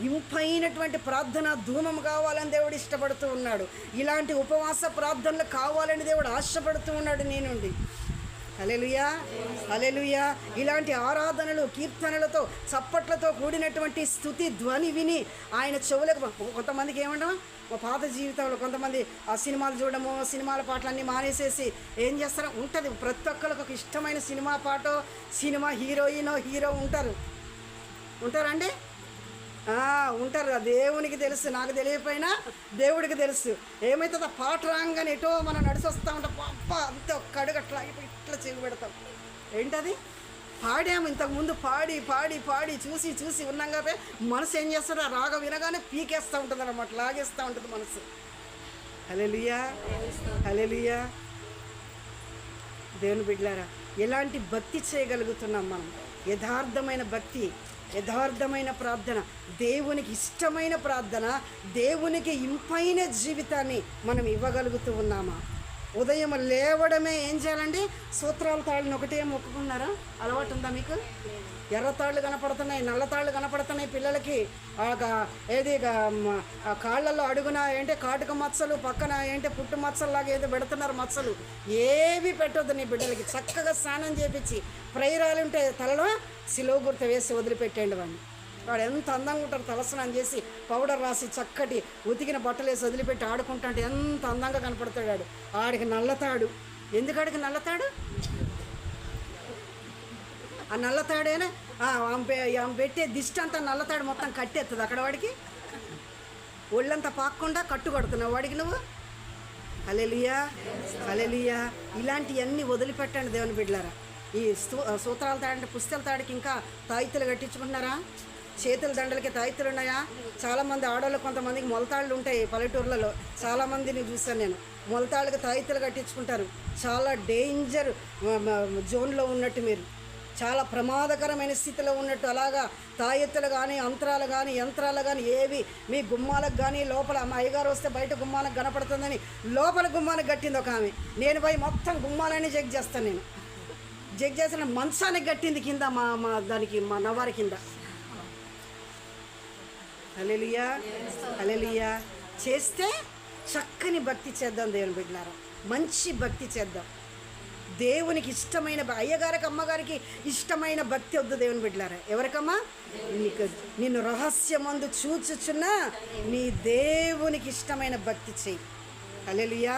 ఇంపైనటువంటి ప్రార్థన ధూమం కావాలని దేవుడు ఇష్టపడుతూ ఉన్నాడు. ఇలాంటి ఉపవాస ప్రార్థనలు కావాలని దేవుడు ఆశపడుతూ ఉన్నాడు నీ నుండి. హల్లెలూయా హల్లెలూయా. ఇలాంటి ఆరాధనలు, కీర్తనలతో, చప్పట్లతో కూడినటువంటి స్తుతి ధ్వని విని ఆయన చెవులకు, కొంతమందికి ఏమంటాం, పాత జీవితంలో కొంతమంది ఆ సినిమాలు చూడడము, సినిమాల పాటలన్నీ మానేసేసి ఏం చేస్తారో ఉంటుంది. ప్రతి ఒక్కరికి ఒక ఇష్టమైన సినిమా పాటో, సినిమా హీరోయినో హీరో ఉంటారండి. ఉంటారు. దేవునికి తెలుసు, నాకు తెలియకపోయినా దేవుడికి తెలుసు. ఏమవుతుంది, ఆ పాట రాగానే ఎటో మనం నడిచొస్తూ ఉంటాం, పాప అంతే ఒక్క అడుగు అట్లా అయిపోయి ఇట్లా చెవి పెడతాం. ఏంటది? పాడాము ఇంతకుముందు, పాడి పాడి పాడి చూసి చూసి ఉన్నాం కాబట్టి మనసు ఏం చేస్తుంది, ఆ రాగం వినగానే పీకేస్తూ ఉంటుంది అన్నమాట, లాగేస్తూ ఉంటుంది మనసు. హల్లెలూయా హల్లెలూయా. దేవుని బిడ్డలారా, ఎలాంటి భక్తి చేయగలుగుతున్నాం మనం? యథార్థమైన భక్తి, యథార్థమైన ప్రార్థన, దేవునికి ఇష్టమైన ప్రార్థన, దేవునికి ఇంపైన జీవితాన్ని మనం ఇవ్వగలుగుతూ ఉన్నామా? ఉదయం లేవడమే ఏం చేయాలండి? సూత్రాల తాళ్ళని ఒకటే మొక్కుకున్నారా? అలవాటు ఉందా మీకు? ఎర్ర తాళ్ళు కనపడుతున్నాయి, నల్ల తాళ్ళు కనపడుతున్నాయి పిల్లలకి. ఏది కాళ్ళల్లో అడుగున ఏంటి కాటుక మచ్చలు, పక్కన ఏంటి పుట్టు మచ్చల్లాగా ఏదో పెడుతున్నారు మచ్చలు. ఏవి పెట్టొద్దు నీ బిడ్డలకి. చక్కగా స్నానం చేపించి ప్రేయరాలు ఉంటే తలలో సిలువ గుర్తు వేసి వదిలిపెట్టేయండి వాడిని. వాడు ఎంత అందంగా ఉంటారు. తలస్నానం చేసి పౌడర్ రాసి చక్కటి ఉతికిన బట్టలు వేసి వదిలిపెట్టి ఆడుకుంటుంటే ఎంత అందంగా కనపడతాడు. ఆడికి నల్లతాడు. ఎందుకు ఆడికి నల్లతాడు? ఆ నల్లతాడేనా ఆమె పెట్టే దిష్టి అంతా నల్లతాడు మొత్తం కట్టేస్తుంది అక్కడ వాడికి. ఒళ్ళంతా పాక్కుండా కట్టు కొడుతున్నావు వాడికి నువ్వు. హల్లెలూయా, హల్లెలూయా. ఇలాంటివన్నీ వదిలిపెట్టండి దేవుని బిడ్డలారా. ఈ సూత్రాల తాడంటే పుస్తల తాడికి ఇంకా తాయితులు కట్టించుకుంటున్నారా? చేతుల దండలకి తాయితులు ఉన్నాయా? చాలామంది ఆడవాళ్ళు కొంతమందికి మొలతాళ్ళు ఉంటాయి పల్లెటూర్లలో. చాలామందిని చూసాను నేను. మొలతాళ్ళకి తాయితులు కట్టించుకుంటారు. చాలా డేంజర్ జోన్లో ఉన్నట్టు, మీరు చాలా ప్రమాదకరమైన స్థితిలో ఉన్నట్టు. అలాగా తాయెత్తులు కానీ అంతరాలు కానీ యంత్రాలు కానీ ఏవి మీ గుమ్మాలకు కానీ లోపల మా అయ్యగారు వస్తే బయట గుమ్మాలకు కనపడుతుందని లోపల గుమ్మానికి కట్టింది ఒక ఆమె. నేను పోయి మొత్తం గుమ్మాలన్నీ చెక్ చేస్తాను. నేను చెక్ చేసిన మంచానికి కట్టింది కింద మా దానికి మా నవారి కింద. హల్లెలూయా, హల్లెలూయా. చేస్తే చక్కని భక్తి చేద్దాం దేవుని బిడ్డలారా. మంచి భక్తి చేద్దాం. దేవునికి ఇష్టమైన అయ్యగారికి అమ్మగారికి ఇష్టమైన భక్తి వద్దు దేవుని బిడ్డలారా. ఎవరికమ్మా? నిన్ను రహస్యమందు చూచుచున్న నీ దేవునికి ఇష్టమైన భక్తి చెయ్యి. హల్లెలూయా,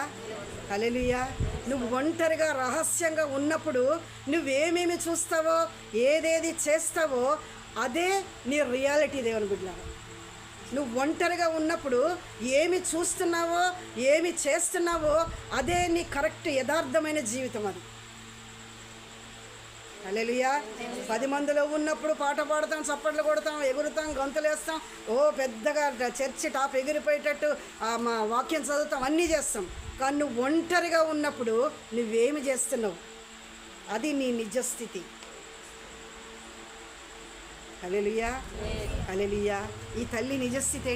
హల్లెలూయా. నువ్వు ఒంటరిగా రహస్యంగా ఉన్నప్పుడు నువ్వేమేమి చూస్తావో ఏదేది చేస్తావో అదే నీ రియాలిటీ దేవుని బిడ్డలారా. నువ్వు ఒంటరిగా ఉన్నప్పుడు ఏమి చూస్తున్నావో ఏమి చేస్తున్నావో అదే నీ కరెక్ట్ యథార్థమైన జీవితం. అది హల్లెలూయా. 10 మందిలో ఉన్నప్పుడు పాట పాడతాం, చప్పట్లు కొడతాం, ఎగురుతాం, గంతులు వేస్తాం, పెద్దగా చర్చి టాప్ ఎగిరిపోయేటట్టు మా వాక్యం చదువుతాం, అన్నీ చేస్తాం. కానీ నువ్వు ఒంటరిగా ఉన్నప్పుడు నువ్వేమి చేస్తున్నావు అది నీ నిజస్థితి. హల్లెలూయా, హల్లెలూయా. ఈ తల్లి నిజస్థితి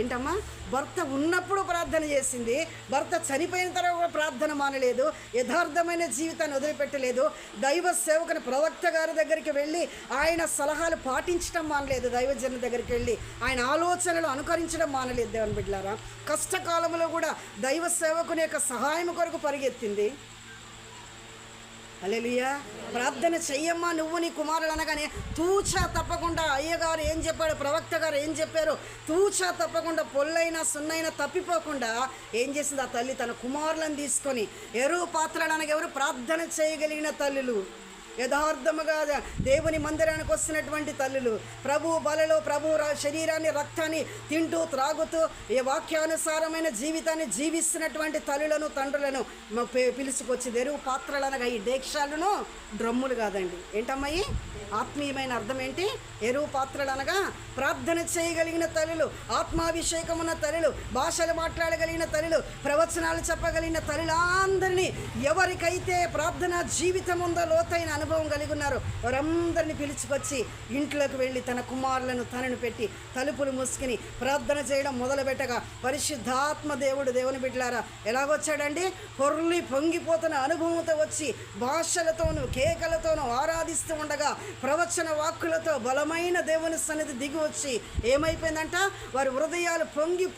ఏంటమ్మా? భర్త ఉన్నప్పుడు ప్రార్థన చేసింది, భర్త చనిపోయిన తర్వాత కూడా ప్రార్థన మానలేదు, యథార్థమైన జీవితాన్ని వదిలిపెట్టలేదు, దైవ సేవకుని ప్రవక్త గారి దగ్గరికి వెళ్ళి ఆయన సలహాలు పాటించడం మానలేదు, దైవజనుల దగ్గరికి వెళ్ళి ఆయన ఆలోచనలు అనుకరించడం మానలేదు. దేవుని బిడ్డలారా, కష్టకాలంలో కూడా దైవ సేవకుని యొక్క సహాయం కొరకు పరిగెత్తింది. హల్లెలూయా. ప్రార్థన చెయ్యమ్మా నువ్వు నీ కుమారులు అనగానే తూచా తప్పకుండా అయ్యగారు ఏం చెప్పాడు, ప్రవక్త గారు ఏం చెప్పారు, తూచా తప్పకుండా పొల్లైనా సున్నైనా తప్పిపోకుండా ఏం చేసింది ఆ తల్లి? తన కుమారులను తీసుకొని ఎరువు పాత్రలు అనగా ఎవరు? ప్రార్థన చేయగలిగిన తల్లులు, యథార్థముగా దేవుని మందిరానికి వస్తున్నటువంటి తల్లులు, ప్రభు బలలో ప్రభు శరీరాన్ని రక్తాన్ని తింటూ త్రాగుతూ ఈ వాక్యానుసారమైన జీవితాన్ని జీవిస్తున్నటువంటి తల్లులను తండ్రులను పిలుచుకొచ్చి ఎరువు పాత్రలు అనగా ఈ డేక్షాలను డ్రమ్ములు కాదండి. ఏంటమ్మాయి ఆత్మీయమైన అర్థం ఏంటి? ఎరువు పాత్రలు అనగా ప్రార్థన చేయగలిగిన తల్లులు, ఆత్మాభిషేకం ఉన్న తల్లులు, భాషలు మాట్లాడగలిగిన తల్లులు, ప్రవచనాలు చెప్పగలిగిన తల్లులందరినీ, ఎవరికైతే ప్రార్థన జీవితం ఉందో లోతైన అనుభవం కలిగి ఉన్నారు వారందరినీ పిలుచుకొచ్చి ఇంట్లోకి వెళ్ళి తన కుమారులను తనను పెట్టి తలుపులు మూసుకుని ప్రార్థన చేయడం మొదలుపెట్టగా పరిశుద్ధాత్మ దేవుని బిడ్డలారా ఎలాగొచ్చాడండి? పొంగిపోతున్న అనుభవంతో వచ్చి భాషలతోనూ కేకలతోనూ ఆరాధిస్తూ ఉండగా ప్రవచన వాక్కులతో బలమైన దేవుని సన్నిధి దిగి వచ్చి ఏమైపోయిందంట? వారి హృదయాలు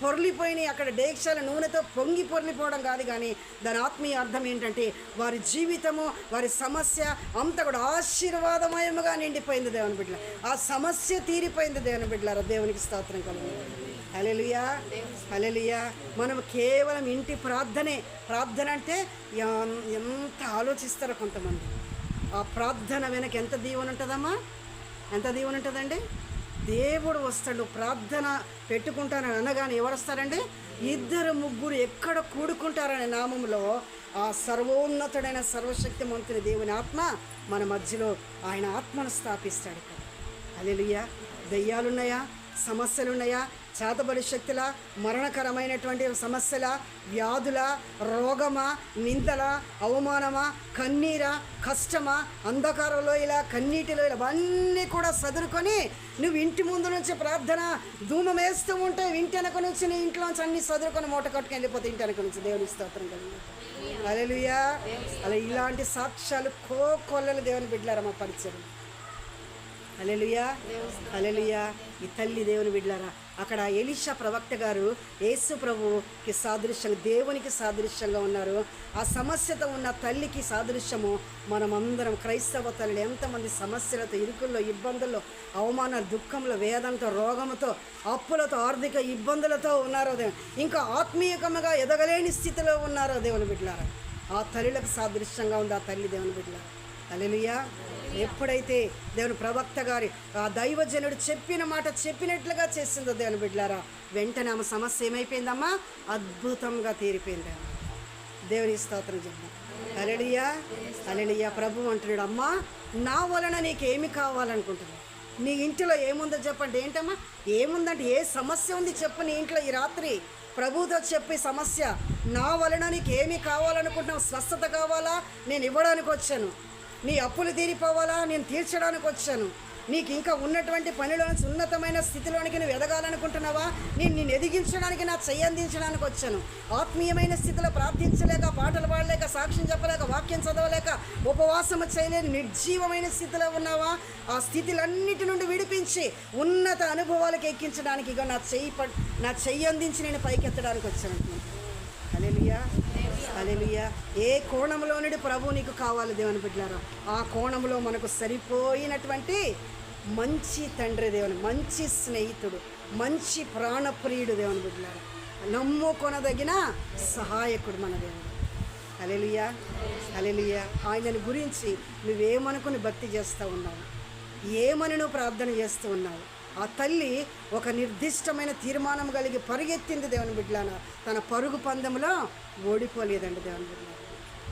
పొర్లిపోయినాయి. అక్కడ డేక్షాల నూనెతో పొర్లిపోవడం కాదు, కానీ దాని ఆత్మీయ అర్థం ఏంటంటే వారి జీవితము వారి సమస్య అంతా కూడా ఆశీర్వాదమయముగా నిండిపోయింది దేవుని బిడ్డల. ఆ సమస్య తీరిపోయింది దేవుని బిడ్డలారా. దేవునికి స్తోత్రం కలుగును. హల్లెలూయా, హల్లెలూయా. మనం కేవలం ఇంటి ప్రార్థన అంటే ఎంత ఆలోచిస్తారో కొంతమంది. ఆ ప్రార్థన వెనక ఎంత దీవెన ఉంటుందమ్మా? ఎంత దీవెన ఉంటుందండి? దేవుడు వస్తాడు. ప్రార్థన పెట్టుకుంటానని అనగానే ఎవరు వస్తారండి? 2-3 ఎక్కడ కూడుకుంటారనే నామంలో ఆ సర్వోన్నతుడైన సర్వశక్తిమంతుని దేవుని ఆత్మ మన మధ్యలో ఆయన ఆత్మను స్థాపిస్తాడు. హల్లెలూయా. దయ్యాలున్నాయా? సమస్యలున్నాయా? చేతబడి శక్తుల, మరణకరమైనటువంటి సమస్యల, వ్యాధుల, రోగమా, నిందల, అవమానమా, కన్నీరా, కష్టమా, అంధకారంలో ఇలా కన్నీటిలో ఇలా అవన్నీ కూడా సదురుకొని నువ్వు ఇంటి ముందు నుంచి ప్రార్థన ధూమం వేస్తూ ఉంటే ఇంటి వెనక నుంచి నీ ఇంట్లోంచి అన్ని సదురుకొని మూట కట్టుకుని వెళ్ళిపోతే ఇంటి వెనక నుంచి దేవుని స్తోత్రం కలిగి హల్లెలూయా. అలా ఇలాంటి సాక్ష్యాలు కోకొల్లలు దేవుని బిడ్డలారా మా పరిచయం. హల్లెలూయా, హల్లెలూయా. ఈ తల్లి దేవుని బిడ్డలారా, అక్కడ ఎలీషా ప్రవక్త గారు యేసు ప్రభుకి సాదృశ్యంగా, దేవునికి సాదృశ్యంగా ఉన్నారు. ఆ సమస్యతో ఉన్న తల్లికి సాదృశ్యము మనమందరం క్రైస్తవ తల్లి. ఎంతమంది సమస్యలతో, ఇరుకుల్లో, ఇబ్బందుల్లో, అవమాన, దుఃఖంలో, వేదంతో, రోగంతో, అప్పులతో, ఆర్థిక ఇబ్బందులతో ఉన్నారో, ఇంకా ఆత్మీయకంగా ఎదగలేని స్థితిలో ఉన్నారో దేవుని బిడ్డలారా, ఆ తల్లిలకు సాదృశ్యంగా ఉంది ఆ తల్లి దేవుని బిడ్డలారా. హల్లెలూయా. ఎప్పుడైతే దేవుని ప్రవక్త గారి ఆ దైవజనుడు చెప్పిన మాట చెప్పినట్లుగా చేసిందో దేవుని బిడ్డలారా, వెంటనే ఆమె సమస్య ఏమైపోయిందమ్మా? అద్భుతంగా తీరిపోయింది. దేవుని స్తోత్రం చెప్తాం. హల్లెలూయా, హల్లెలూయా. ప్రభు అంటున్నాడు, అమ్మా నా వలన నీకేమి కావాలనుకుంటున్నావు? నీ ఇంటిలో ఏముందో చెప్పండి. ఏంటమ్మా ఏముందంటే, ఏ సమస్య ఉంది చెప్పు నీ ఇంట్లో ఈ రాత్రి. ప్రభుతో చెప్పి సమస్య, నా వలన నీకేమి కావాలనుకుంటున్నావు? స్వస్థత కావాలా? నేను ఇవ్వడానికి వచ్చాను. నీ అప్పులు తీరిపోవాలా? నేను తీర్చడానికి వచ్చాను. నీకు ఇంకా ఉన్నటువంటి పనిలో నుంచి ఉన్నతమైన స్థితిలోనికి నువ్వు ఎదగాలనుకుంటున్నావా? నేను ఎదిగించడానికి, నా చెయ్యి అందించడానికి వచ్చాను. ఆత్మీయమైన స్థితిలో ప్రార్థించలేక, పాటలు పాడలేక, సాక్ష్యం చెప్పలేక, వాక్యం చదవలేక, ఉపవాసం చేయలేని నిర్జీవమైన స్థితిలో ఉన్నావా? ఆ స్థితిలన్నిటి నుండి విడిపించి ఉన్నత అనుభవాలకు ఎక్కించడానికి ఇక నా చెయ్యి అందించి నేను పైకెత్తడానికి వచ్చాను. హల్లెలూయా, హల్లెలూయా. ఏ కోణంలో నుండి ప్రభు నీకు కావాలి దేవుని బిడ్డలారా, ఆ కోణంలో మనకు సరిపోయినటువంటి మంచి తండ్రి దేవుని, మంచి స్నేహితుడు, మంచి ప్రాణప్రియుడు దేవుని బిడ్డలారా, నమ్ముకొనదగిన సహాయకుడు మన దేవుడు. హల్లెలూయా, హల్లెలూయా. ఆయనని గురించి నువ్వేమనుకుని భక్తి చేస్తూ ఉన్నావు, ఏమని నువ్వు ప్రార్థన చేస్తూ ఉన్నావు? ఆ తల్లి ఒక నిర్దిష్టమైన తీర్మానం కలిగి పరిగెత్తింది దేవుని బిడ్డలారా, తన పరుగు పందెంలో ఓడిపోలేదండి దేవుని బిడ్డలారా.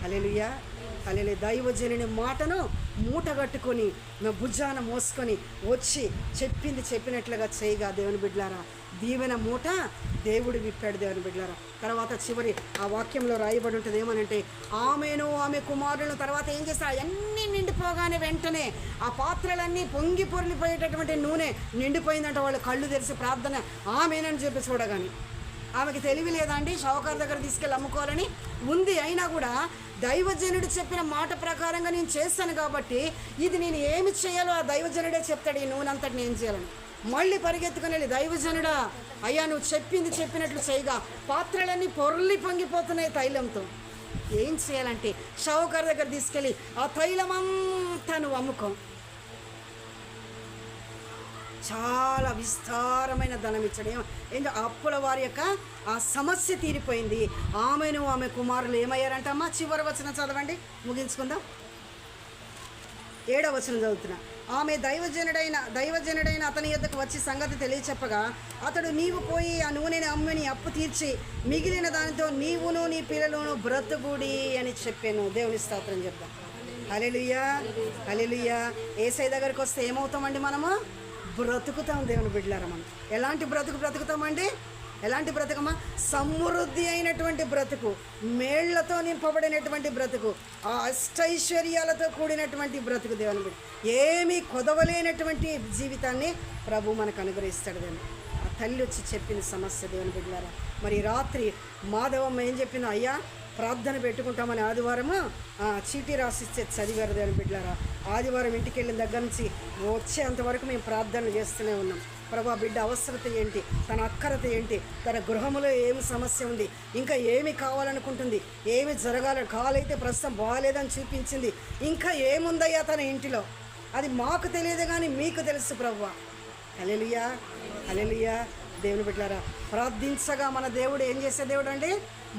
హల్లెలూయా, హల్లెలూయా. దైవజనుని మాటను మూటగట్టుకొని నా భుజాన మోసుకొని వచ్చి చెప్పింది చెప్పినట్లుగా చేయగా దేవుని బిడ్డలారా, దీవెన మూట దేవుడు విప్పాడు దేవుని బిడ్డలారా. తర్వాత చివరి ఆ వాక్యంలో రాయబడి ఉంటుంది ఏమనంటే, ఆమెను ఆమె కుమారులను తర్వాత ఏం చేస్తారు? అన్నీ నిండిపోగానే వెంటనే ఆ పాత్రలన్నీ పొంగి పొర్లిపోయేటటువంటి నూనె నిండిపోయిందంట. వాళ్ళు కళ్ళు తెరిచి ప్రార్థన ఆమెనని చెప్పి చూడగాని, ఆమెకి తెలివి లేదా అండి? షావుకారు దగ్గర తీసుకెళ్ళి అమ్ముకోవాలని ఉంది. అయినా కూడా దైవజనుడు చెప్పిన మాట ప్రకారంగా నేను చేస్తాను కాబట్టి, ఇది నేను ఏమి చేయాలో ఆ దైవజనుడే చెప్తాడు, ఈ నూనె అంతటి నేను చేయాలని. మళ్ళీ పరిగెత్తుకుని వెళ్ళి, దైవజనుడా అయ్యా నువ్వు చెప్పింది చెప్పినట్లు చేయగా పాత్రలన్నీ పొంగిపోతున్నాయి తైలంతో. ఏం చేయాలంటే షావుకారు దగ్గర తీసుకెళ్ళి ఆ తైలమంతా నువ్వు అమ్ముకో, చాలా విస్తారమైన ధనం ఇచ్చాడు. ఏంటో అప్పుల వారి యొక్క ఆ సమస్య తీరిపోయింది. ఆమెను ఆమె కుమారులు ఏమయ్యారంటమ్మా? చివరి వచనం చదవండి, ముగించుకుందాం. 7వ వచనం చదువుతున్నా. ఆమె దైవజనుడైన అతని యొద్దకు వచ్చి సంగతి తెలియచెప్పగా, అతడు నీవు పోయి ఆ నూనెని అమ్ముని అప్పు తీర్చి మిగిలిన దానితో నీవును నీ పిల్లలను బ్రతుకుడి అని చెప్పాను. దేవుని స్తోత్రం చెప్దాం. హల్లెలూయా, హల్లెలూయా. యేసయ్య దగ్గరికి వస్తే ఏమవుతామండి? మనము బ్రతుకుతాం దేవుని బిడ్డలారా. మనం ఎలాంటి బ్రతుకుతామండి? ఎలాంటి బ్రతుకమ్మా? సమృద్ధి అయినటువంటి బ్రతుకు, మేళ్లతో నింపబడినటువంటి బ్రతుకు, ఆ అష్టైశ్వర్యాలతో కూడినటువంటి బ్రతుకు దేవుని బిడ్డ. ఏమీ కొదవలేనటువంటి జీవితాన్ని ప్రభు మనకు అనుగ్రహిస్తాడు. దేవుని ఆ తల్లి వచ్చి చెప్పిన సమస్య దేవుని బిడ్డలారా. మరి రాత్రి మాధవమ్మ ఏం చెప్పిందో, అయ్యా ప్రార్థన పెట్టుకుంటామని ఆదివారము చీటీ రాసిస్తే చదివారు దేవుని బిడ్డలారా. ఆదివారం ఇంటికి వెళ్ళిన దగ్గర నుంచి వచ్చేంతవరకు మేము ప్రార్థనలు చేస్తూనే ఉన్నాం. ప్రభా బిడ్డ అవసరత ఏంటి, తన అక్కరత ఏంటి, తన గృహంలో ఏమి సమస్య ఉంది, ఇంకా ఏమి కావాలనుకుంటుంది, ఏమి జరగాలని, కాలైతే ప్రస్తుతం బాగాలేదని చూపించింది, ఇంకా ఏముందయ్యా తన ఇంటిలో, అది మాకు తెలియదు కానీ మీకు తెలుసు ప్రభువా. హల్లెలూయా, హల్లెలూయా. దేవుని బిడ్డలారా, ప్రార్థించగా మన దేవుడు ఏం చేసే దేవుడు అండి?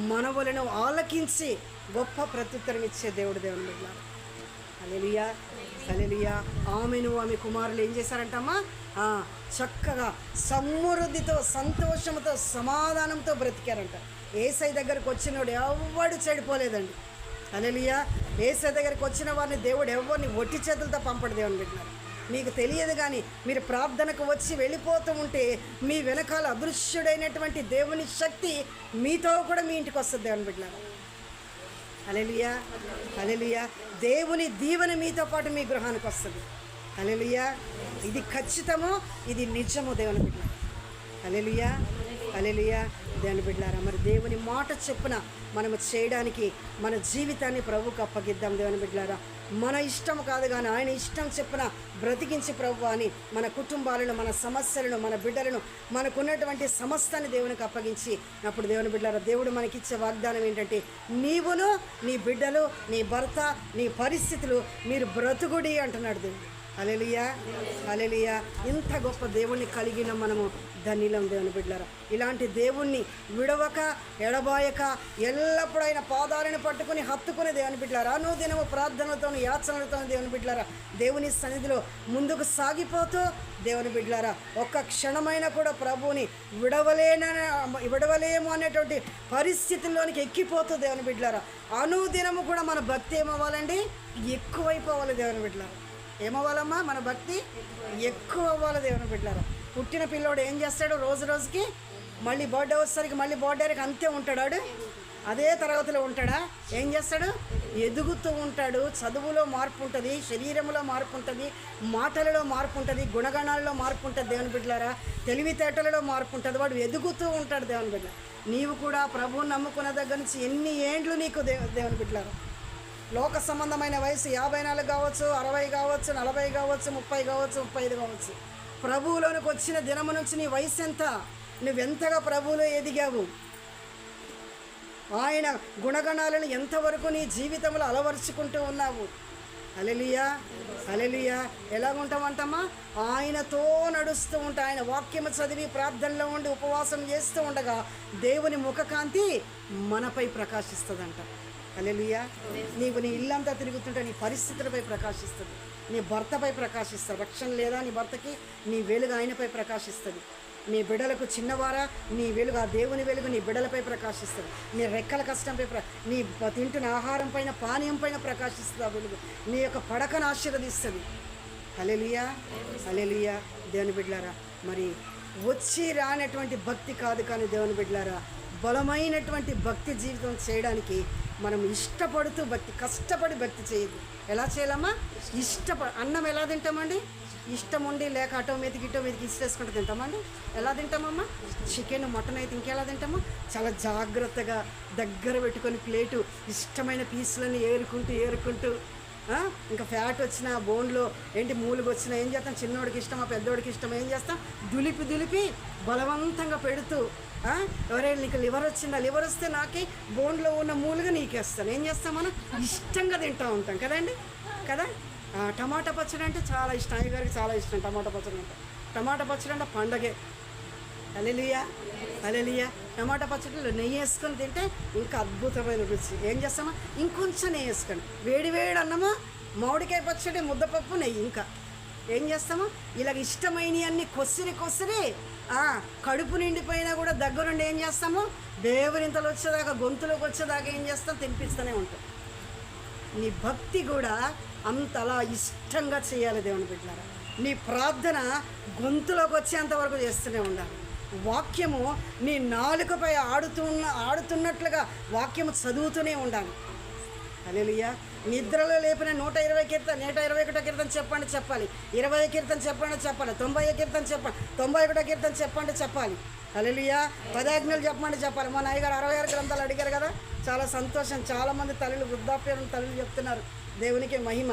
మనవులను ఆలకించి గొప్ప ప్రత్యుత్తరం ఇచ్చే దేవుడు దేవుని బిడ్డలారా. హల్లెలూయా, హల్లెలూయా. ఆమెను ఆమె కుమారులు ఏం చేశారంటమ్మా? చక్కగా సమృద్ధితో, సంతోషంతో, సమాధానంతో బ్రతికారంట. యేసయ్య దగ్గరకు వచ్చినోడు ఎవడు చెడిపోలేదండి. హల్లెలూయా. యేసయ్య దగ్గరికి వచ్చిన వారిని దేవుడు ఎవరిని ఒట్టి చేతులతో పంపడు దేవుని బిడ్డలారా. మీకు తెలియదు కానీ మీరు ప్రార్థనకు వచ్చి వెళ్ళిపోతూ ఉంటే మీ వెనకాల అదృశ్యుడైనటువంటి దేవుని శక్తి మీతో కూడా మీ ఇంటికి వస్తుంది దేవుని బిడ్డలారా. హల్లెలూయా, హల్లెలూయా. దేవుని దీవెన మీతో పాటు మీ గృహానికి వస్తుంది. హల్లెలూయా. ఇది ఖచ్చితము, ఇది నిజము దేవుని బిడ్డలారా. హల్లెలూయా, హల్లెలూయా. దేవుని బిడ్డలారా, మరి దేవుని మాట చెప్పున మనము చేయడానికి మన జీవితాన్ని ప్రభువుకు అప్పగిద్దాం. దేవుని బిడ్డలారా, మన ఇష్టం కాదు కానీ ఆయన ఇష్టం చెప్పున బ్రతికించి ప్రభు అని మన కుటుంబాలను, మన సమస్యలను, మన బిడ్డలను, మనకున్నటువంటి సమస్తాన్ని దేవునికి అప్పగించి అప్పుడు దేవుని బిడ్డలారా, దేవుడు మనకిచ్చే వాగ్దానం ఏంటంటే నీవును, నీ బిడ్డలు, నీ భర్త, నీ పరిస్థితులు మీరు బ్రతుకుడి అంటున్నాడు దేవుడు. హల్లెలూయా, హల్లెలూయా. ఇంత గొప్ప దేవుణ్ణి కలిగిన మనము ధన్యులం దేవుని బిడ్డలారా. ఇలాంటి దేవుణ్ణి విడవక ఎడబాయక ఎల్లప్పుడూ ఆయన పాదాలను పట్టుకుని హత్తుకుని దేవుని బిడ్డలారా, అనుదినము ప్రార్థనలతో యాచనలతో దేవుని బిడ్డలారా దేవుని సన్నిధిలో ముందుకు దేవుని బిడ్డలారా ఒక్క క్షణమైనా కూడా ప్రభువుని విడవలేము అనేటువంటి పరిస్థితుల్లోనికి ఎక్కిపోతూ దేవుని బిడ్డలారా అనుదినము కూడా మన భక్తి ఏమవ్వాలండి? ఎక్కువైపోవాలి దేవుని బిడ్డలారా. ఏమవ్వాలమ్మా? మన భక్తి ఎక్కువ అవ్వాలి దేవుని బిడ్డలారా. పుట్టిన పిల్లోడు ఏం చేస్తాడు? రోజు రోజుకి మళ్ళీ బర్త్డే వచ్చేసరికి మళ్ళీ బర్త్డేకి అంతే ఉంటాడు, అదే తరగతిలో ఉంటాడా? ఏం చేస్తాడు? ఎదుగుతూ ఉంటాడు. చదువులో మార్పు ఉంటుంది, శరీరంలో మార్పు ఉంటుంది, మాటలలో మార్పు ఉంటుంది, గుణగణాలలో మార్పు ఉంటుంది దేవుని బిడ్డలారా, తెలివితేటలలో మార్పు ఉంటుంది. వాడు ఎదుగుతూ ఉంటాడు దేవుని బిడ్డ. నీవు కూడా ప్రభువుని నమ్ముకున్న దగ్గర నుంచి ఎన్ని ఏండ్లు నీకు దేవుని బిడ్డలారా, లోక సంబంధమైన వయసు 54 కావచ్చు, 60 కావచ్చు, 40 కావచ్చు, 30 కావచ్చు, 35 కావచ్చు. ప్రభువులోనికి వచ్చిన దినము నుంచి నీ వయసు ఎంత? నువ్వెంతగా ప్రభువులో ఎదిగావు? ఆయన గుణగణాలను ఎంతవరకు నీ జీవితంలో అలవరుచుకుంటూ ఉన్నావు? హల్లెలూయా, హల్లెలూయా. ఎలాగుంటామంటమ్మా? ఆయనతో నడుస్తూ ఉంటా, ఆయన వాక్యము చదివి ప్రార్థనలో ఉండి ఉపవాసం చేస్తూ ఉండగా దేవుని ముఖకాంతి మనపై ప్రకాశిస్తుందంట. హల్లెలూయా. నీవు నీ ఇల్లంతా తిరుగుతుంటే నీ పరిస్థితులపై ప్రకాశిస్తుంది, నీ భర్తపై ప్రకాశిస్తుంది. రక్షణ లేదా నీ భర్తకి, నీ వెలుగు ఆయనపై ప్రకాశిస్తుంది. నీ బిడ్డలకు చిన్నవారా, నీ వెలుగు ఆ దేవుని వెలుగు నీ బిడ్డలపై ప్రకాశిస్తుంది. నీ రెక్కల కష్టంపై నీ తింటున్న ఆహారం పైన, పానీయం పైన ప్రకాశిస్తుంది ఆ వెలుగు. నీ యొక్క పడకను ఆశీర్వదిస్తుంది. హల్లెలూయా, హల్లెలూయా. దేవుని బిడ్డలారా, మరి వచ్చి రానటువంటి భక్తి కాదు కానీ దేవుని బిడ్డలారా బలమైనటువంటి భక్తి జీవితం చేయడానికి మనం ఇష్టపడుతూ కష్టపడి భక్తి చేయదు. ఎలా చేయాలమ్మా? అన్నం ఎలా తింటామండి? ఇష్టం ఉండి లేక అటో మీదకి ఇష్టేసుకుంటూ తింటామండి. ఎలా తింటామమ్మా? చికెన్, మటన్ అయితే ఇంకెలా తింటామా? చాలా జాగ్రత్తగా దగ్గర పెట్టుకొని ప్లేటు ఇష్టమైన పీసులని ఏరుకుంటూ ఇంకా ఫ్యాట్ వచ్చిన బోన్లో ఏంటి మూలుగు వచ్చినా ఏం చేస్తాం? చిన్నోడికి ఇష్టమా పెద్దోడికి ఇష్టమా ఏం చేస్తాం? దులిపి బలవంతంగా పెడుతూ ఎవరైనా నీకు లివర్ వచ్చిందా? లివర్ వస్తే నాకే బోన్లో ఉన్న మూలుగా నీకేస్తాను. ఏం చేస్తాం? మనం ఇష్టంగా తింటూ ఉంటాం కదండి, కదా. టమాటా పచ్చడి అంటే చాలా ఇష్టం, అయ్యగారికి చాలా ఇష్టం టమాటా పచ్చడి అంటే. టమాటా పచ్చడి అంటే పండగే. హల్లెలూయా, హల్లెలూయా. టమాటా పచ్చడిలో నెయ్యి వేసుకొని తింటే ఇంకా అద్భుతమైన రుచి. ఏం చేస్తామా? ఇంకొంచెం నెయ్యి వేసుకొని వేడి అన్నమా, మామిడికాయ పచ్చడి, ముద్దపప్పు, నెయ్యి. ఇంకా ఏం చేస్తాము? ఇలాగ ఇష్టమైనవి అన్నీ కొసిరి కడుపు నిండిపోయినా కూడా దగ్గరుండి ఏం చేస్తాము? దేవునింతలు వచ్చేదాకా, గొంతులోకి వచ్చేదాకా ఏం చేస్తాం? తినిపిస్తూనే ఉంటాం. నీ భక్తి కూడా అంతలా ఇష్టంగా చేయాలి దేవుని బిడ్డలారా. నీ ప్రార్థన గొంతులోకి వచ్చేంతవరకు చేస్తూనే ఉండాలి. వాక్యము నీ నాలుకపై ఆడుతున్నట్లుగా వాక్యము చదువుతూనే ఉండాలి. హల్లెలూయా. నిద్రలో లేపిన 121 కీర్తన చెప్పాలి, 20 కీర్తన చెప్పాలి, 90 కీర్తన చెప్పాలి, 91 కీర్తన చెప్పాలి. హల్లెలూయా. 10 ఆజ్ఞలు చెప్పాలి. మా నాయగారు 66 గ్రంథాలు అడిగారు కదా, చాలా సంతోషం. చాలామంది తల్లులు, వృద్ధాప్యం తల్లులు చెప్తున్నారు. దేవునికి మహిమ.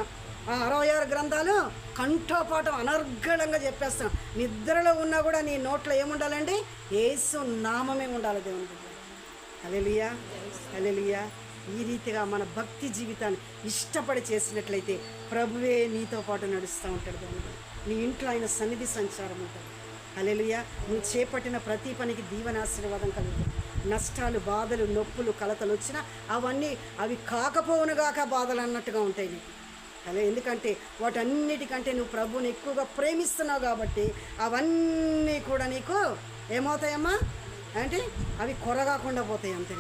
ఆ 66 గ్రంథాలు కంఠోపాఠం అనర్గళంగా చెప్పేస్తున్నాం. నిద్రలో ఉన్నా కూడా నీ నోట్లో ఏముండాలండి? యేసు నామమే ఉండాలి దేవుని బిడ్డ. హల్లెలూయా, హల్లెలూయా. ఈ రీతిగా మన భక్తి జీవితాన్ని ఇష్టపడి చేసినట్లయితే ప్రభువే నీతో పాటు నడుస్తూ ఉంటాడు దేవుని బిడ్డ. నీ ఇంట్లో ఆయన సన్నిధి సంచారం ఉంటుంది. హల్లెలూయా. నువ్వు చేపట్టిన ప్రతి పనికి దీవెనాశీర్వాదం కలుగుతుంది. నష్టాలు, బాధలు, నొప్పులు, కలతలు వచ్చినా అవి కాకపోవునుగాక బాధలు అన్నట్టుగా ఉంటాయి నీకు. అలా ఎందుకంటే వాటన్నిటికంటే నువ్వు ప్రభువుని ఎక్కువగా ప్రేమిస్తున్నావు కాబట్టి అవన్నీ కూడా నీకు ఏమవుతాయమ్మా అంటే అవి కొరగాకుండా పోతాయి. అంతే.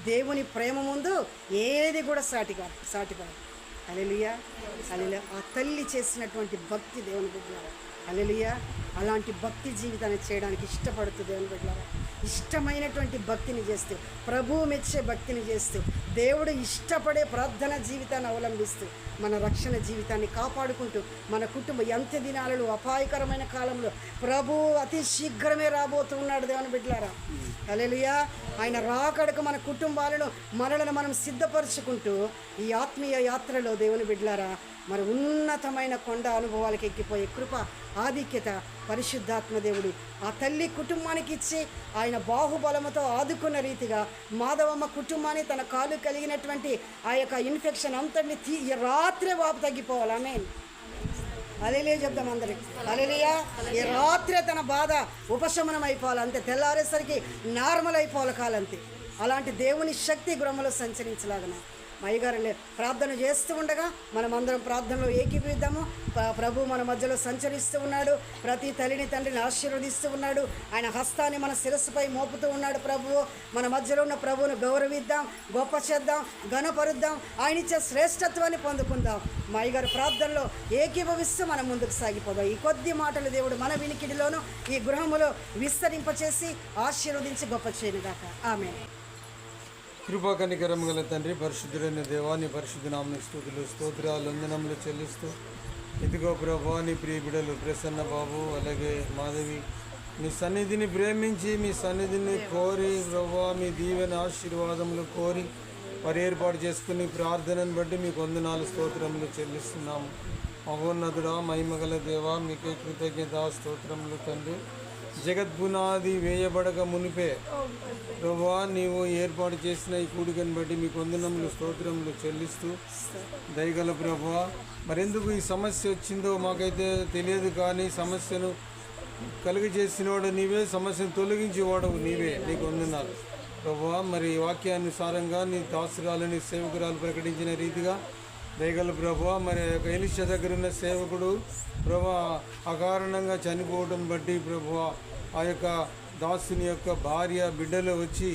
దేవుని ప్రేమ ముందు ఏది కూడా సాటిపడదు. హల్లెలూయా, హల్లెలూయా. ఆ తల్లి చేసినటువంటి భక్తి దేవుని బిడ్డలారా. హల్లెలూయా. అలాంటి భక్తి జీవితాన్ని చేయడానికి ఇష్టపడుతుంది దేవుని బిడ్డలారా. ఇష్టమైనటువంటి భక్తిని చేస్తూ, ప్రభువు మెచ్చే భక్తిని చేస్తూ, దేవుడు ఇష్టపడే ప్రార్థన జీవితాన్ని అవలంబిస్తూ మన రక్షణ జీవితాన్ని కాపాడుకుంటూ మన కుటుంబం ఎంత దినాలలో అపాయకరమైన కాలంలో ప్రభువు అతి శీఘ్రమే రాబోతున్నాడు. దేవుని బిడ్డలారా, హల్లెలూయా. ఆయన రాకడకు మన కుటుంబాలను మనలను మనం సిద్ధపరచుకుంటూ ఈ ఆత్మీయ యాత్రలో దేవుని బిడ్డలారా మరి ఉన్నతమైన కొండ అనుభవాలకు ఎక్కిపోయే కృప, ఆధిక్యత పరిశుద్ధాత్మ దేవుడు ఆ తల్లి కుటుంబానికి ఇచ్చి ఆయన బాహుబలముతో ఆదుకున్న రీతిగా మాధవమ్మ కుటుంబాన్ని తన కాలు కలిగినటువంటి ఆ యొక్క ఇన్ఫెక్షన్ అంతటిని ఈ రాత్రే వాపు తగ్గిపోవాలి. ఆమేన్. హల్లెలూయా చెప్దాం అందరికి. హల్లెలూయా. ఈ రాత్రే తన బాధ ఉపశమనం అయిపోవాలి, అంతే. తెల్లారేసరికి నార్మల్ అయిపోవాలి కాలంతే. అలాంటి దేవుని శక్తి గృహంలో సంచరించలాగన మయ్యగారు ప్రార్థన చేస్తూ ఉండగా మనమందరం ప్రార్థనలో ఏకీభవిద్దాము. ప్రభు మన మధ్యలో సంచరిస్తూ ఉన్నాడు. ప్రతి తల్లిని తండ్రిని ఆశీర్వదిస్తూ ఉన్నాడు. ఆయన హస్తాన్ని మన శిరస్సుపై మోపుతూ ఉన్నాడు. ప్రభువు మన మధ్యలో ఉన్న ప్రభువును గౌరవిద్దాం, గొప్ప చేద్దాం, ఘనపరుద్దాం, ఆయన ఇచ్చే శ్రేష్టత్వాన్ని పొందుకుందాం. మయ్యగారు ప్రార్థనలో ఏకీభవిస్తూ మనం ముందుకు సాగిపోదాం. ఈ కొద్ది మాటలు దేవుడు మన వినికిడిలోనూ ఈ గృహములో విస్తరింపచేసి ఆశీర్వదించి గొప్ప చేయనుగాక. ఆమేన్. కృపా కనికరము గల తండ్రి, పరిశుద్ధుడైన దేవాన్ని పరిశుద్ధ నామమునకు స్తుతులు స్తోత్రాలు వందనములు చెల్లిస్తూ, ఇదిగో ప్రభా నీ ప్రియ బిడ్డలు ప్రసన్న బాబు అలాగే మాధవి మీ సన్నిధిని ప్రేమించి మీ సన్నిధిని కోరి ప్రభా మీ దీవెన ఆశీర్వాదములు కోరి వారు ఏర్పాటు చేసుకుని ప్రార్థనను బట్టి మీకు వందనాలు స్తోత్రములు చెల్లిస్తున్నాము. మహోన్నతుడా మహిమగల దేవా మీకే కృతజ్ఞత స్తోత్రములు తండ్రి. జగద్పునాది వేయబడక మునిపే ప్రభువా నీవు ఏర్పాటు చేసిన ఈ కూడికను బట్టి మీకు వందనములు స్తోత్రములు చెల్లిస్తూ, దయగల ప్రభువా మరెందుకు ఈ సమస్య వచ్చిందో మాకైతే తెలియదు, కానీ సమస్యను కలుగజేసినవాడు నీవే, సమస్యను తొలగించేవాడవు నీవే. నీకు వందనాలు ప్రభువా. మరి వాక్యానుసారంగా నీ దాసురాలని సేవకురాలు ప్రకటించిన రీతిగా దయగల ప్రభువా మరి ఎలీషా దగ్గర ఉన్న సేవకుడు ప్రభువా అకారణంగా చనిపోవడం బట్టి ప్రభువా ఆ యొక్క దాసుని యొక్క భార్య బిడ్డలు వచ్చి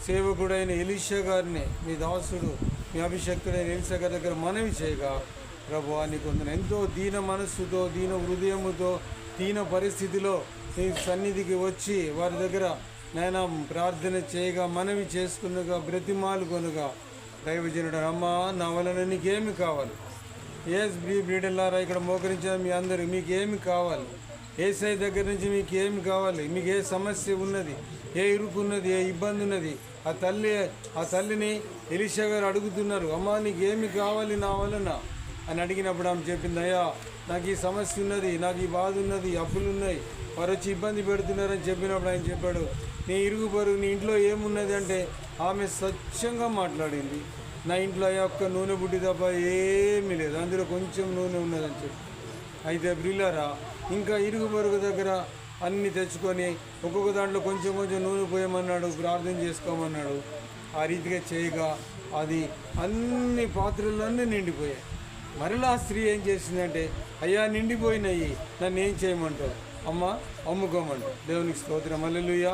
సేవకుడైన ఎలీషా గారిని మీ దాసుడు మీ అభిషక్తుడైన ఎలీషా గారి దగ్గర మనవి చేయగా ప్రభువా నీకు ఎంతో దీన మనస్సుతో, దీన హృదయముతో, దీన పరిస్థితిలో నీ సన్నిధికి వచ్చి వారి దగ్గర నేను ప్రార్థన చేయగా మనవి చేసుకున్నగా బ్రతిమాలు కొనుగా దైవజనుడు అమ్మా నా వలన నీకేమి కావాలి? బ్రీడల్లారా ఇక్కడ మోకరించిన మీ అందరూ మీకేమి కావాలి? ఏసై దగ్గర నుంచి మీకు ఏమి కావాలి? మీకు ఏ సమస్య ఉన్నది, ఏ ఇరుకు ఉన్నది, ఏ ఇబ్బంది ఉన్నది? ఆ తల్లిని ఎలీషా గారు అడుగుతున్నారు, అమ్మా నీకు ఏమి కావాలి నా వలన అని అడిగినప్పుడు ఆమె చెప్పింది, అయ్యా నాకు ఈ సమస్య ఉన్నది, నాకు ఈ బాధ ఉన్నది, అప్పులు ఉన్నాయి, వారు వచ్చి ఇబ్బంది పెడుతున్నారని చెప్పినప్పుడు ఆయన చెప్పాడు, నీ ఇరుగు పొరుగు నీ ఇంట్లో ఏమున్నది అంటే ఆమె స్వచ్ఛంగా మాట్లాడింది, నా ఇంట్లో ఒక్క నూనె బుడ్డి తప్ప ఏమీ లేదు, అందులో కొంచెం నూనె ఉన్నదని చెప్పి. అయితే బ్రిల్లారా ఇంకా ఇరుగు పొరుగు దగ్గర అన్నీ తెచ్చుకొని ఒక్కొక్క దాంట్లో కొంచెం కొంచెం నూనె పోయమన్నాడు, ప్రార్థన చేసుకోమన్నాడు. ఆ రీతిగా చేయగా అది అన్ని పాత్రలన్నీ నిండిపోయాయి. మరలా స్త్రీ ఏం చేసిందంటే, అయ్యా నిండిపోయినాయి, నన్ను ఏం చేయమంటావు? అమ్మ అమ్ముకోమంటావు. దేవునికి స్తోత్రం. హల్లెలూయా.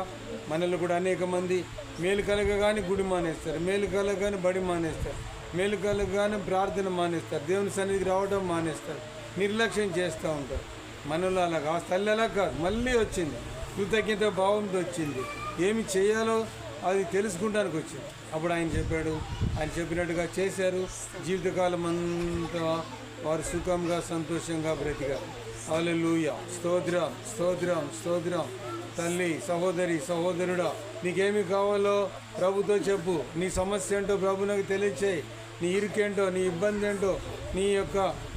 మనలో కూడా అనేక మంది మేలు కలగగానే గుడి మానేస్తారు, మేలు కలగగానే బడి మానేస్తారు, మేలు కలగగానే ప్రార్థన మానేస్తారు, దేవుని సన్నిధికి రావడం మానేస్తారు, నిర్లక్ష్యం చేస్తూ ఉంటారు. మనలో అలాగా ఆ తల్లి అలా కాదు, మళ్ళీ వచ్చింది, కృతజ్ఞత భావంతో వచ్చింది, ఏమి చేయాలో అది తెలుసుకుంటానికి వచ్చింది. అప్పుడు ఆయన చెప్పాడు, ఆయన చెప్పినట్టుగా చేశారు. జీవితకాలం అంతా వారు సుఖంగా సంతోషంగా బ్రతికారు. హల్లెలూయా. స్తోత్రం స్తోత్రం స్తోత్రం. తల్లి, సహోదరి, సహోదరుడా నీకేమి కావాలో ప్రభుతో చెప్పు. నీ సమస్య ఏంటో ప్రభు నాకు తెలియచేయి. నీ ఇరుకేంటో, నీ ఇబ్బంది ఏంటో,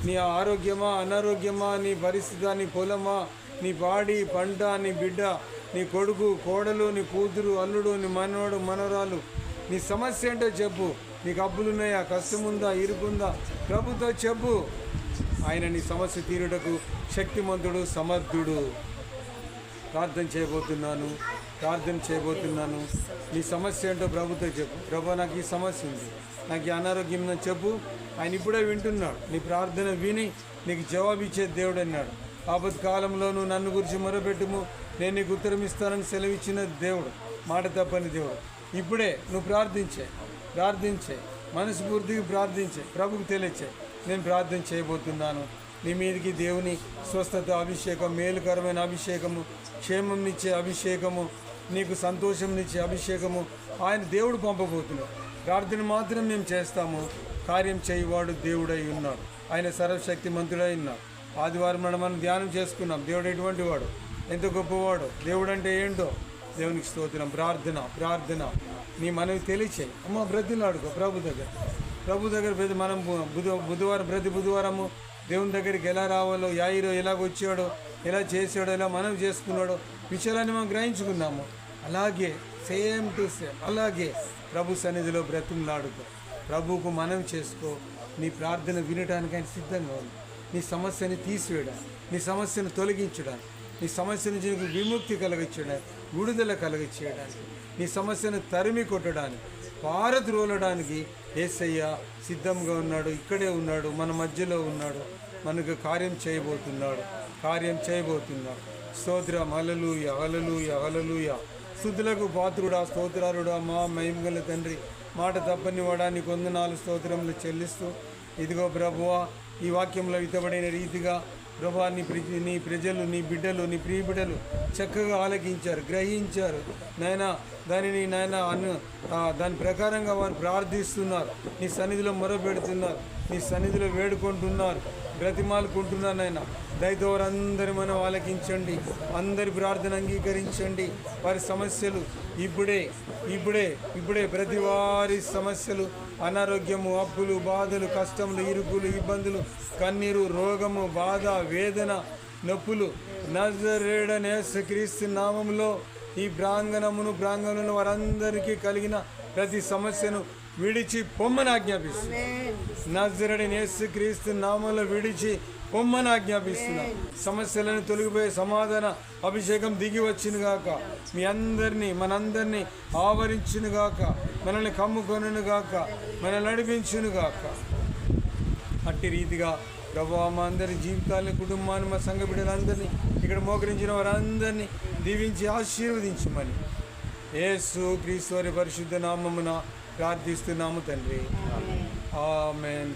నీ ఆరోగ్యమా అనారోగ్యమా, నీ పరిస్థితి, నీ పొలమా, నీ పాడి పంట, నీ బిడ్డ, నీ కొడుకు కోడలు, నీ కూతురు అల్లుడు, నీ మనవడు మనవరాలు, నీ సమస్య ఏంటో చెప్పు. నీకు అప్పులున్నాయా, కష్టముందా, ఇరుకుందా, ప్రభుతో చెప్పు. ఆయన నీ సమస్య తీరుటకు శక్తిమంతుడు, సమర్థుడు. ప్రార్థన చేయబోతున్నాను. నీ సమస్య ఏంటో ప్రభుతో చెప్పు. ప్రభు నాకు ఈ సమస్య ఉంది, నాకు ఈ అనారోగ్యం ఉందని చెప్పు. ఆయన ఇప్పుడే వింటున్నాడు. నీ ప్రార్థన విని నీకు జవాబిచ్చే దేవుడు అన్నాడు. ఆపత్ కాలంలోనూ నన్ను గురించి మొరపెట్టుము, నేను నీకు ఉత్తరం ఇస్తానని సెలవిచ్చిన దేవుడు, మాట తప్పని దేవుడు. ఇప్పుడే నువ్వు ప్రార్థించే, మనస్ఫూర్తిగా ప్రార్థించే, ప్రభుకు తెలియచే. నేను ప్రార్థన చేయబోతున్నాను. నీ మీదకి దేవుని స్వస్థత అభిషేకం, మేలుకరమైన అభిషేకము, క్షేమంనిచ్చే అభిషేకము, నీకు సంతోషం ఇచ్చే అభిషేకము ఆయన దేవుడు పంపబోతున్నాడు. ప్రార్థన మాత్రం మేము చేస్తాము, కార్యం చేయువాడు దేవుడై ఉన్నాడు. ఆయన సర్వశక్తి మంతుడై ఉన్నాడు. ఆదివారం నాడు మనం ధ్యానం చేసుకున్నాం. దేవుడు ఎటువంటి వాడు, ఎంత గొప్పవాడు, దేవుడు అంటే ఏంటో దేవునికి స్తోత్రం. ప్రార్థన నీ మనవి తెలియచేయి అమ్మ, బ్రతిలాడుకో ప్రభు దగ్గర మనం ప్రతి బుధవారము దేవుని దగ్గరికి ఎలా రావాలో, యాయిరో ఎలాగొచ్చాడో, ఎలా చేసాడో, ఎలా మనవి చేసుకున్నాడో విషయాలని మనం గ్రహించుకున్నాము. అలాగే సేమ్ టు సేమ్ అలాగే ప్రభు సన్నిధిలో బ్రతిలాడుకో, ప్రభువుకు మనవి చేసుకో. నీ ప్రార్థన వినడానికి ఆయన సిద్ధంగా ఉంది. నీ సమస్యని తీసివేయడానికి, నీ సమస్యను తొలగించడానికి, నీ సమస్య నుంచి నీకు విముక్తి కలిగించడానికి, విడుదల కలిగించేయడానికి, నీ సమస్యను తరిమి కొట్టడానికి, పారద్రోలడానికి యేసయ్య సిద్ధంగా ఉన్నాడు. ఇక్కడే ఉన్నాడు, మన మధ్యలో ఉన్నాడు. మనకు కార్యం చేయబోతున్నాడు. స్తోత్రం. హల్లెలూయా. స్తుతులకు పాత్రుడా, స్తోత్రారుడా, మా మహిమగల తండ్రి, మాట తప్పని వాడా, నీ వందనాలు స్తోత్రములు చెల్లిస్తూ, ఇదిగో ప్రభువా ఈ వాక్యంలో విత్తబడిన రీతిగా ప్రభువా నీ ప్రజలు, నీ బిడ్డలు, నీ ప్రియ బిడ్డలు చక్కగా ఆలకించారు, గ్రహించారు నాయనా. దాని ప్రకారంగా వారు ప్రార్థిస్తున్నారు, నీ సన్నిధిలో మొరపెడుతున్నారు, నీ సన్నిధిలో వేడుకుంటున్నారు, బ్రతిమాలుకుంటున్నారు నాయన. దయతో వారందరూ మనం ఆలకించండి, అందరి ప్రార్థన అంగీకరించండి. వారి సమస్యలు ఇప్పుడే ప్రతి వారి సమస్యలు, అనారోగ్యము, అప్పులు, బాధలు, కష్టములు, ఇరుకులు, ఇబ్బందులు, కన్నీరు, రోగము, బాధ, వేదన, నొప్పులు నజరేయుడైన యేసుక్రీస్తు నామములో ఈ ప్రాంగణంలో వారందరికీ కలిగిన ప్రతి సమస్యను విడిచి పొమ్మని ఆజ్ఞాపిస్తున్నాను. నజరేయుడైన యేసుక్రీస్తు నామములో విడిచి పొమ్మని ఆజ్ఞాపిస్తున్నాను. సమస్యలను తొలగిపోయే సమాధాన అభిషేకం దిగి వచ్చినగాక, మీ అందరినీ మనందరినీ ఆవరించునుగాక, మనల్ని కమ్ముకొనుగాక, మనల్ని నడిపించునుగాక. అట్టి రీతిగా ప్రభువా మా అందరి జీవితాలని, కుటుంబాన్ని, మా సంఘ బిడ్డలందరినీ, ఇక్కడ మోకరించిన వారందరినీ దీవించి ఆశీర్వదించమని యేసు క్రీస్తు వారి పరిశుద్ధ నామమున ప్రార్థిస్తున్నాము తండ్రి. ఆమేన్.